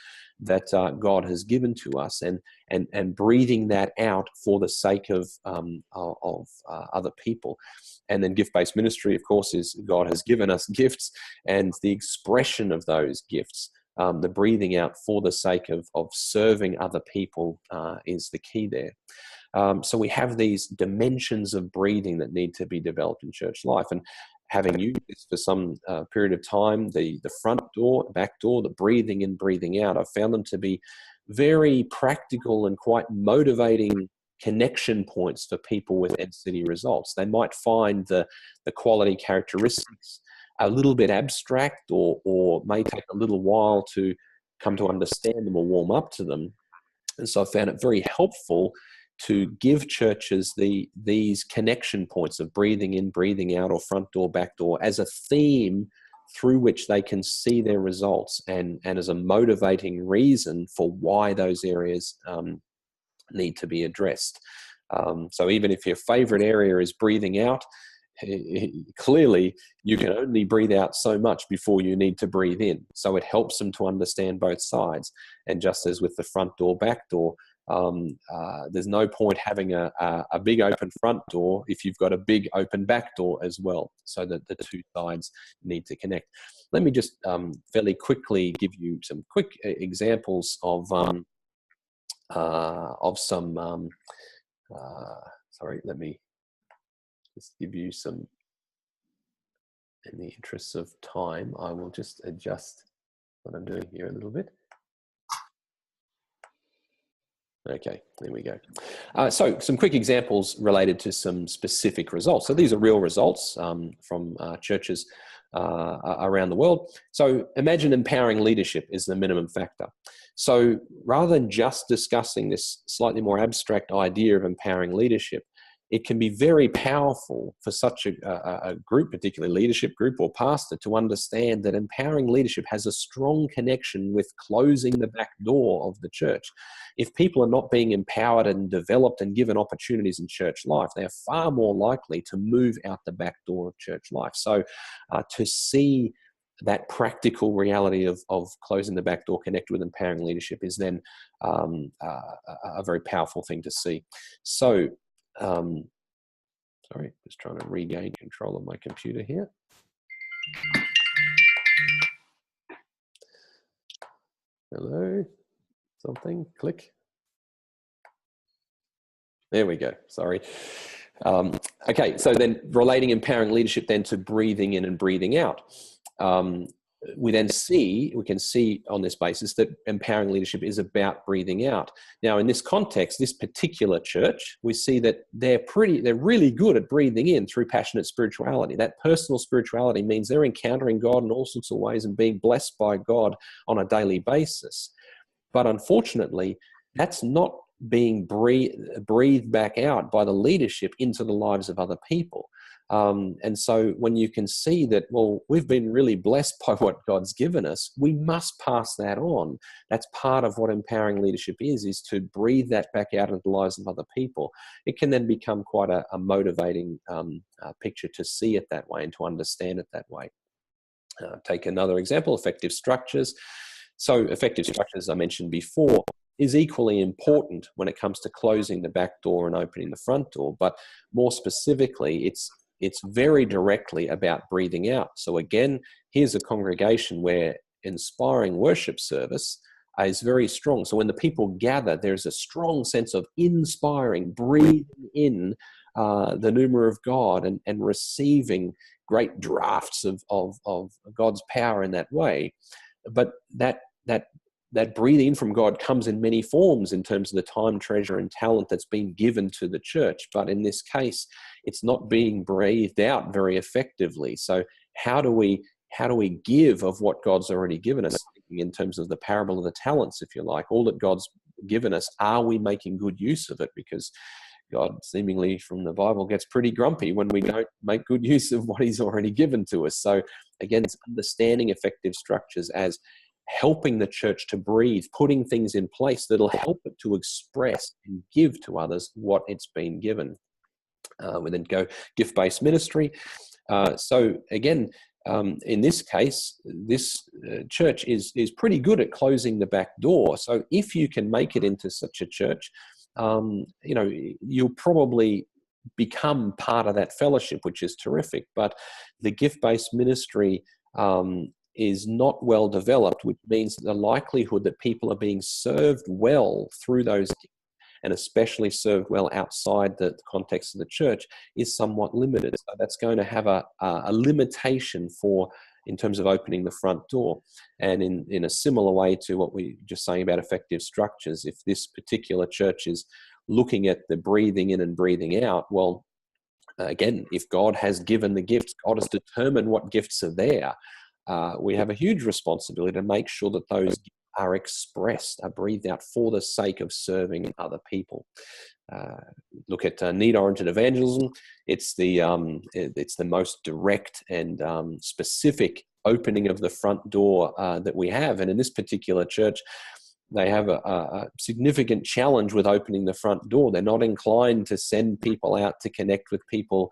that God has given to us, and breathing that out for the sake of other people. And then gift-based ministry, of course, is God has given us gifts, and the expression of those gifts, the breathing out for the sake of serving other people is the key there. So we have these dimensions of breathing that need to be developed in church life. And having used this for some period of time, the front door, back door, the breathing in, breathing out, I've found them to be very practical and quite motivating connection points for people with NCD results. They might find the quality characteristics a little bit abstract, or may take a little while to come to understand them or warm up to them. And so I found it very helpful to give churches these connection points of breathing in, breathing out, or front door, back door as a theme through which they can see their results, and as a motivating reason for why those areas need to be addressed. So even if your favorite area is breathing out, clearly you can only breathe out so much before you need to breathe in. So it helps them to understand both sides. And just as with the front door, back door, there's no point having a big open front door if you've got a big open back door as well, so that the two sides need to connect. Let me just fairly quickly give you some quick examples of some, sorry, let me just give you some, in the interests of time, I will just adjust what I'm doing here a little bit. Okay, there we go. So some quick examples related to some specific results. So these are real results from churches around the world. So imagine empowering leadership is the minimum factor. So rather than just discussing this slightly more abstract idea of empowering leadership, it can be very powerful for such a group, particularly leadership group or pastor, to understand that empowering leadership has a strong connection with closing the back door of the church. If people are not being empowered and developed and given opportunities in church life, they are far more likely to move out the back door of church life. So to see that practical reality of closing the back door connected with empowering leadership is then a very powerful thing to see. So, sorry, just trying to regain control of my computer here. Hello, something, click. There we go, sorry. Okay, so then relating empowering leadership then to breathing in and breathing out. We can see on this basis that empowering leadership is about breathing out. Now, in this context, this particular church, we see that they're really good at breathing in through passionate spirituality. That personal spirituality means they're encountering God in all sorts of ways and being blessed by God on a daily basis. But unfortunately, that's not being breathed back out by the leadership into the lives of other people. And so when you can see that, well, we've been really blessed by what God's given us, we must pass that on. That's part of what empowering leadership is to breathe that back out into the lives of other people. It can then become quite a motivating picture to see it that way and to understand it that way. Take another example, effective structures. So effective structures, as I mentioned before, is equally important when it comes to closing the back door and opening the front door. But more specifically, it's very directly about breathing out. So again, here's a congregation where inspiring worship service is very strong. So when the people gather, there's a strong sense of inspiring, breathing in the pneuma of God and receiving great drafts of God's power in that way. But that breathing in from God comes in many forms in terms of the time, treasure, and talent that's been given to the church. But in this case, it's not being breathed out very effectively. So how do we give of what God's already given us in terms of the parable of the talents, if you like? All that God's given us, are we making good use of it? Because God, seemingly from the Bible, gets pretty grumpy when we don't make good use of what he's already given to us. So again, it's understanding effective structures as helping the church to breathe, putting things in place that'll help it to express and give to others what it's been given. We then go gift-based ministry. So again, in this case, this church is pretty good at closing the back door. So if you can make it into such a church, you'll probably become part of that fellowship, which is terrific. But the gift-based ministry is not well developed, which means the likelihood that people are being served well through those gifts, and especially served well outside the context of the church, is somewhat limited. So that's going to have a limitation in terms of opening the front door. And in a similar way to what we were just saying about effective structures, if this particular church is looking at the breathing in and breathing out, well, again, if God has given the gifts, God has determined what gifts are there. We have a huge responsibility to make sure that those gifts are expressed, are breathed out for the sake of serving other people. Look at need-oriented evangelism. It's the most direct and specific opening of the front door that we have. And in this particular church, they have a significant challenge with opening the front door. They're not inclined to send people out to connect with people,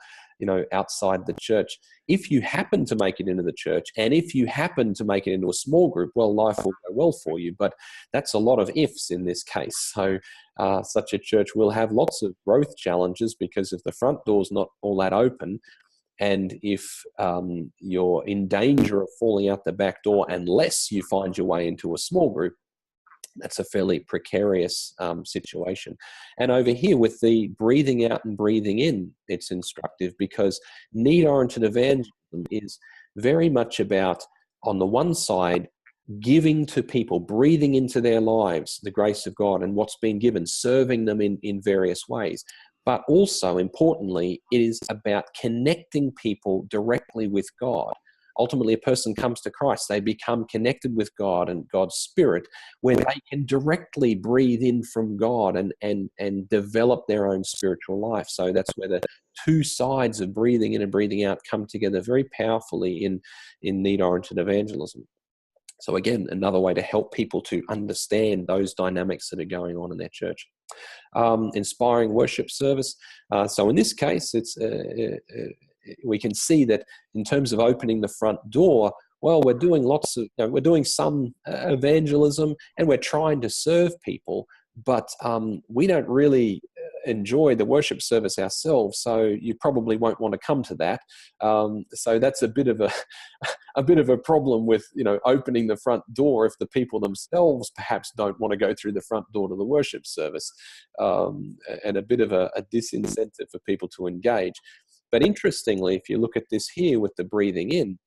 outside the church. If you happen to make it into the church, and if you happen to make it into a small group, well, life will go well for you. But that's a lot of ifs in this case. So such a church will have lots of growth challenges, because if the front door's not all that open, and if you're in danger of falling out the back door unless you find your way into a small group, that's a fairly precarious situation. And over here with the breathing out and breathing in, it's instructive, because need-oriented evangelism is very much about, on the one side, giving to people, breathing into their lives the grace of God and what's been given, serving them in various ways. But also, importantly, it is about connecting people directly with God. ultimately a person comes to Christ, they become connected with God and God's Spirit, where they can directly breathe in from God and develop their own spiritual life. So that's where the two sides of breathing in and breathing out come together very powerfully in need-oriented evangelism. So again, another way to help people to understand those dynamics that are going on in their church. Inspiring worship service. So in this case, it's we can see that in terms of opening the front door, well, we're doing we're doing some evangelism and we're trying to serve people, but we don't really enjoy the worship service ourselves, so you probably won't want to come to that. So that's a bit of a problem with opening the front door if the people themselves perhaps don't want to go through the front door to the worship service, and a bit of a disincentive for people to engage. But interestingly, if you look at this here with the breathing in,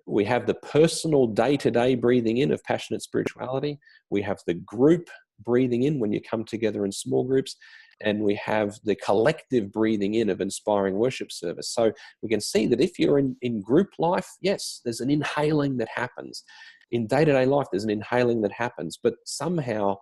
we have the personal day-to-day breathing in of passionate spirituality. We have the group breathing in when you come together in small groups, and we have the collective breathing in of inspiring worship service. So we can see that if you're in group life, yes, there's an inhaling that happens. In day-to-day life, there's an inhaling that happens, but somehow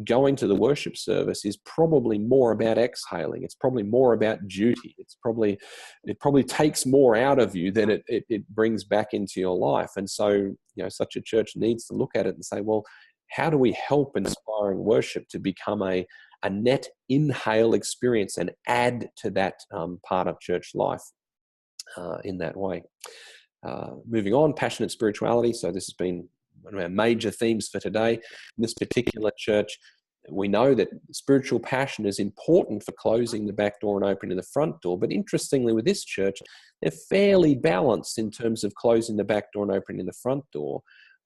going to the worship service is probably more about exhaling. It's probably more about duty. It probably takes more out of you than it brings back into your life. And so, such a church needs to look at it and say, well, how do we help inspiring worship to become a net inhale experience and add to that part of church life in that way? Moving on, passionate spirituality. So this has been one of our major themes for today. In this particular church, we know that spiritual passion is important for closing the back door and opening the front door. But interestingly, with this church, they're fairly balanced in terms of closing the back door and opening the front door.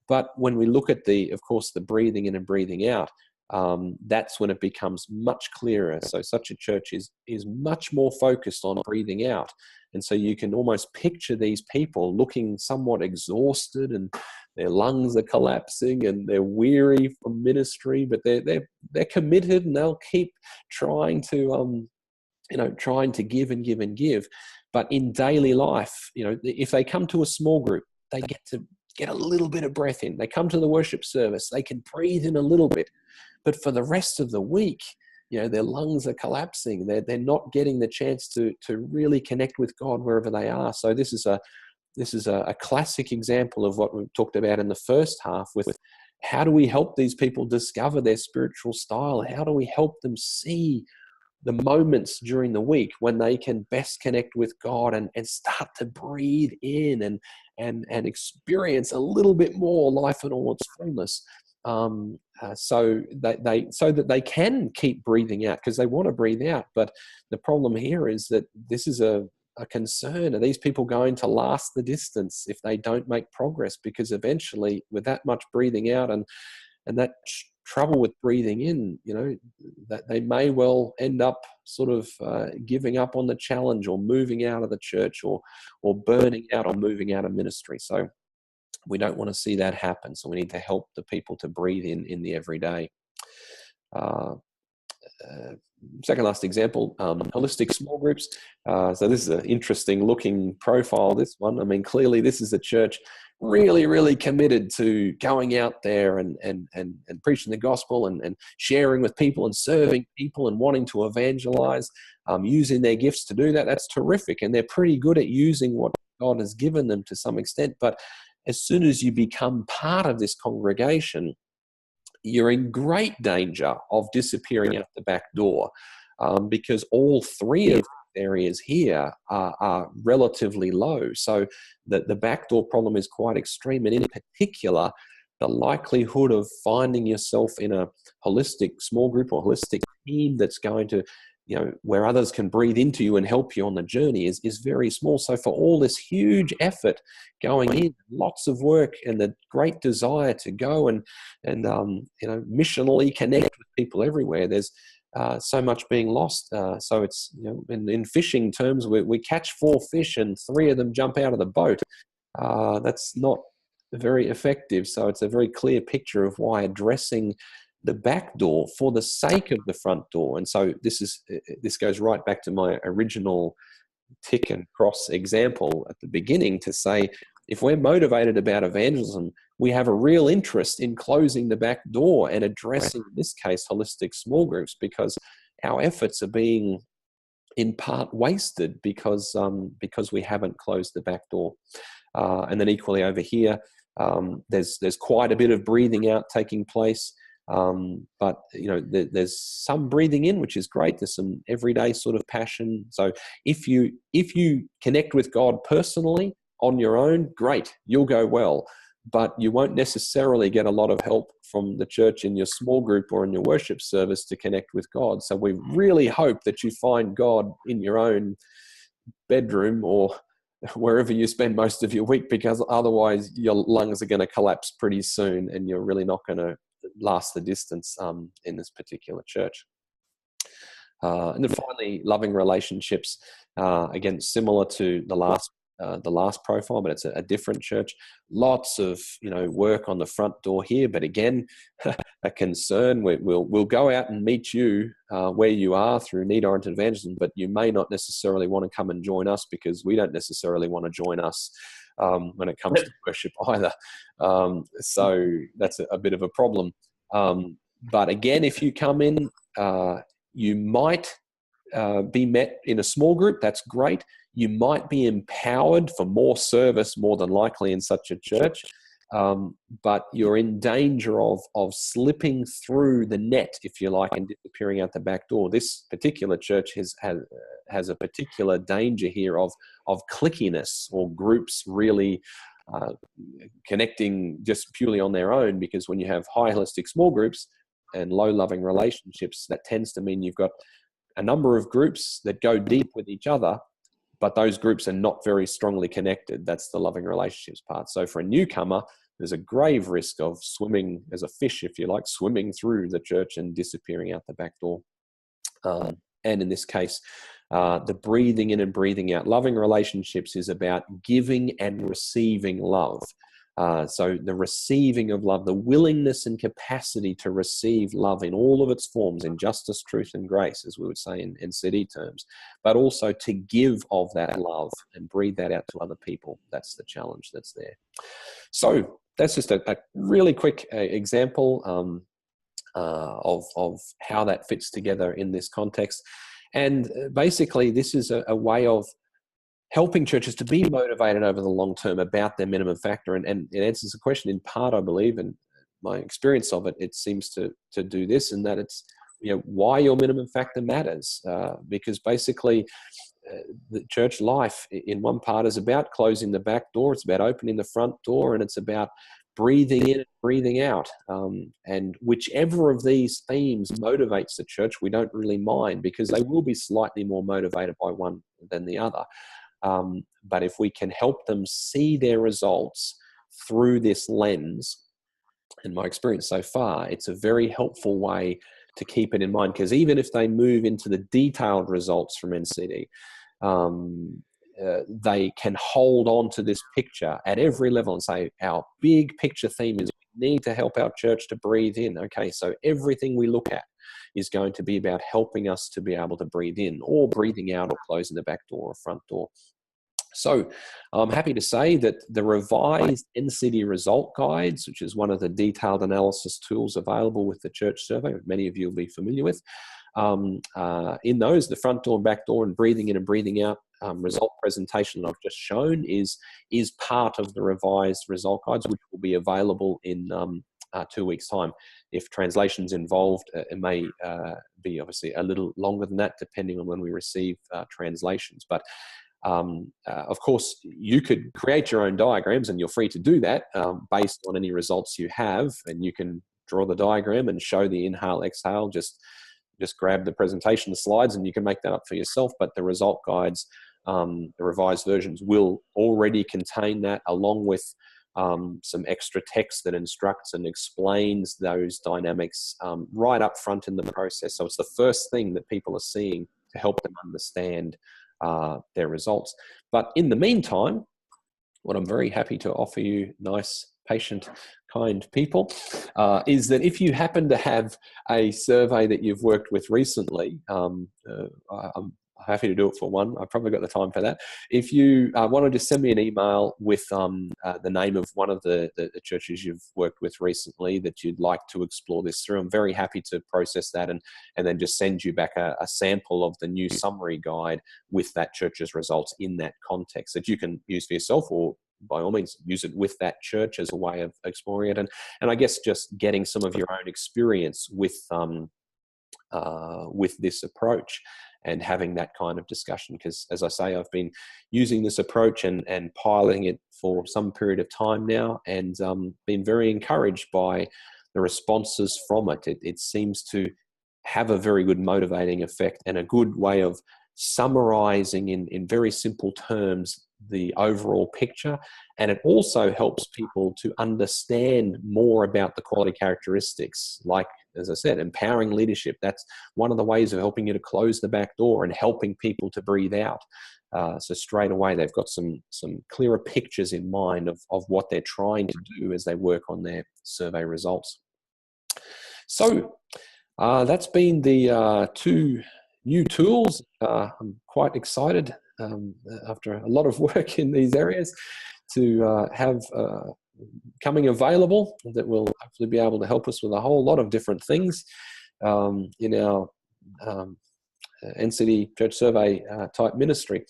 But when we look at of course, the breathing in and breathing out, that's when it becomes much clearer. So such a church is much more focused on breathing out. And so you can almost picture these people looking somewhat exhausted, and their lungs are collapsing and they're weary from ministry, but they're committed, and they'll keep trying to give and give and give. But in daily life, if they come to a small group, they get a little bit of breath in. They come to the worship service, they can breathe in a little bit. But for the rest of the week, their lungs are collapsing. They're not getting the chance to really connect with God wherever they are. So this is a classic example of what we talked about in the first half with how do we help these people discover their spiritual style? How do we help them see the moments during the week when they can best connect with God and start to breathe in and experience a little bit more life in all its fullness, so that they can keep breathing out, because they want to breathe out. But the problem here is that this is a concern. Are these people going to last the distance if they don't make progress? Because eventually, with that much breathing out and that trouble with breathing in, that they may well end up sort of giving up on the challenge, or moving out of the church, or burning out, or moving out of ministry. So we don't want to see that happen. So we need to help the people to breathe in the everyday. Second last example, holistic small groups. So this is an interesting looking profile, this one. I mean, clearly this is a church really, really committed to going out there and preaching the gospel and sharing with people and serving people and wanting to evangelize, using their gifts to do that. That's terrific. And they're pretty good at using what God has given them to some extent. But as soon as you become part of this congregation, you're in great danger of disappearing out the back door, because all three of the areas here are relatively low. So the back door problem is quite extreme. And in particular, the likelihood of finding yourself in a holistic small group or holistic team that's going to, where others can breathe into you and help you on the journey is very small. So for all this huge effort going in, lots of work, and the great desire to go and missionally connect with people everywhere, there's so much being lost. So it's, in fishing terms, we catch 4 fish and 3 of them jump out of the boat. That's not very effective. So it's a very clear picture of why addressing the back door for the sake of the front door. And so this goes right back to my original tick and cross example at the beginning to say, if we're motivated about evangelism, we have a real interest in closing the back door and addressing, in this case, holistic small groups, because our efforts are being in part wasted because we haven't closed the back door. And then equally over here, there's quite a bit of breathing out taking place. But there's some breathing in, which is great. There's some everyday sort of passion. So if you connect with God personally on your own, great, you'll go well. But you won't necessarily get a lot of help from the church in your small group or in your worship service to connect with God. So we really hope that you find God in your own bedroom or wherever you spend most of your week, because otherwise your lungs are going to collapse pretty soon and you're really not going to last the distance in this particular church. And then finally, loving relationships. Again, similar to the last profile, but it's a different church. Lots of work on the front door here, but again, a concern. We'll go out and meet you where you are through need-oriented evangelism, but you may not necessarily want to come and join us because we don't necessarily want to join us when it comes to worship either. So that's a bit of a problem. But again, if you come in, you might be met in a small group. That's great. You might be empowered for more service, more than likely, in such a church. But you're in danger of slipping through the net, if you like, and disappearing out the back door. This particular church has a particular danger here of clickiness, or groups really connecting just purely on their own, because when you have high holistic small groups and low loving relationships, that tends to mean you've got a number of groups that go deep with each other, but those groups are not very strongly connected. That's the loving relationships part. So for a newcomer, there's a grave risk of swimming as a fish, if you like, swimming through the church and disappearing out the back door. And in this case, the breathing in and breathing out. Loving relationships is about giving and receiving love. So the receiving of love, the willingness and capacity to receive love in all of its forms, in justice, truth, and grace, as we would say in NCD terms, but also to give of that love and breathe that out to other people. That's the challenge that's there. So that's just a really quick example of how that fits together in this context. And basically, this is a way of helping churches to be motivated over the long term about their minimum factor. And it answers the question in part, I believe, and my experience of it, it seems to do this, and that it's why your minimum factor matters. Because basically, the church life in one part is about closing the back door, it's about opening the front door, and it's about breathing in and breathing out. And whichever of these themes motivates the church, we don't really mind, because they will be slightly more motivated by one than the other. But if we can help them see their results through this lens, in my experience so far, it's a very helpful way to keep it in mind, because even if they move into the detailed results from NCD, they can hold on to this picture at every level and say, our big picture theme is we need to help our church to breathe in. Okay, so everything we look at is going to be about helping us to be able to breathe in, or breathing out, or closing the back door or front door. So I'm happy to say that the revised NCD result guides, which is one of the detailed analysis tools available with the Church Survey, which many of you will be familiar with, in those, the front door and back door and breathing in and breathing out result presentation that I've just shown is part of the revised result guides, which will be available in 2 weeks' time. If translation's involved, it may be obviously a little longer than that, depending on when we receive translations. But of course, you could create your own diagrams, and you're free to do that based on any results you have, and you can draw the diagram and show the inhale, exhale. Just grab the presentation slides and you can make that up for yourself. But the result guides, the revised versions, will already contain that, along with some extra text that instructs and explains those dynamics right up front in the process. So it's the first thing that people are seeing to help them understand their results. But in the meantime, what I'm very happy to offer you, nice, patient, kind people, is that if you happen to have a survey that you've worked with recently, I'm happy to do it for one. I've probably got the time for that. If you want to just send me an email with the name of one of the churches you've worked with recently that you'd like to explore this through, I'm very happy to process that and then just send you back a sample of the new summary guide with that church's results in that context that you can use for yourself, or by all means use it with that church as a way of exploring it. And I guess just getting some of your own experience with this approach and having that kind of discussion. Because as I say, I've been using this approach and piloting it for some period of time now, and been very encouraged by the responses from it. It seems to have a very good motivating effect and a good way of summarizing in very simple terms the overall picture. And it also helps people to understand more about the quality characteristics, like, as I said, empowering leadership. That's one of the ways of helping you to close the back door and helping people to breathe out. So straight away, they've got some clearer pictures in mind of what they're trying to do as they work on their survey results. So that's been the two new tools. I'm quite excited after a lot of work in these areas to have coming available that will hopefully be able to help us with a whole lot of different things in our NCD Church Survey type ministry.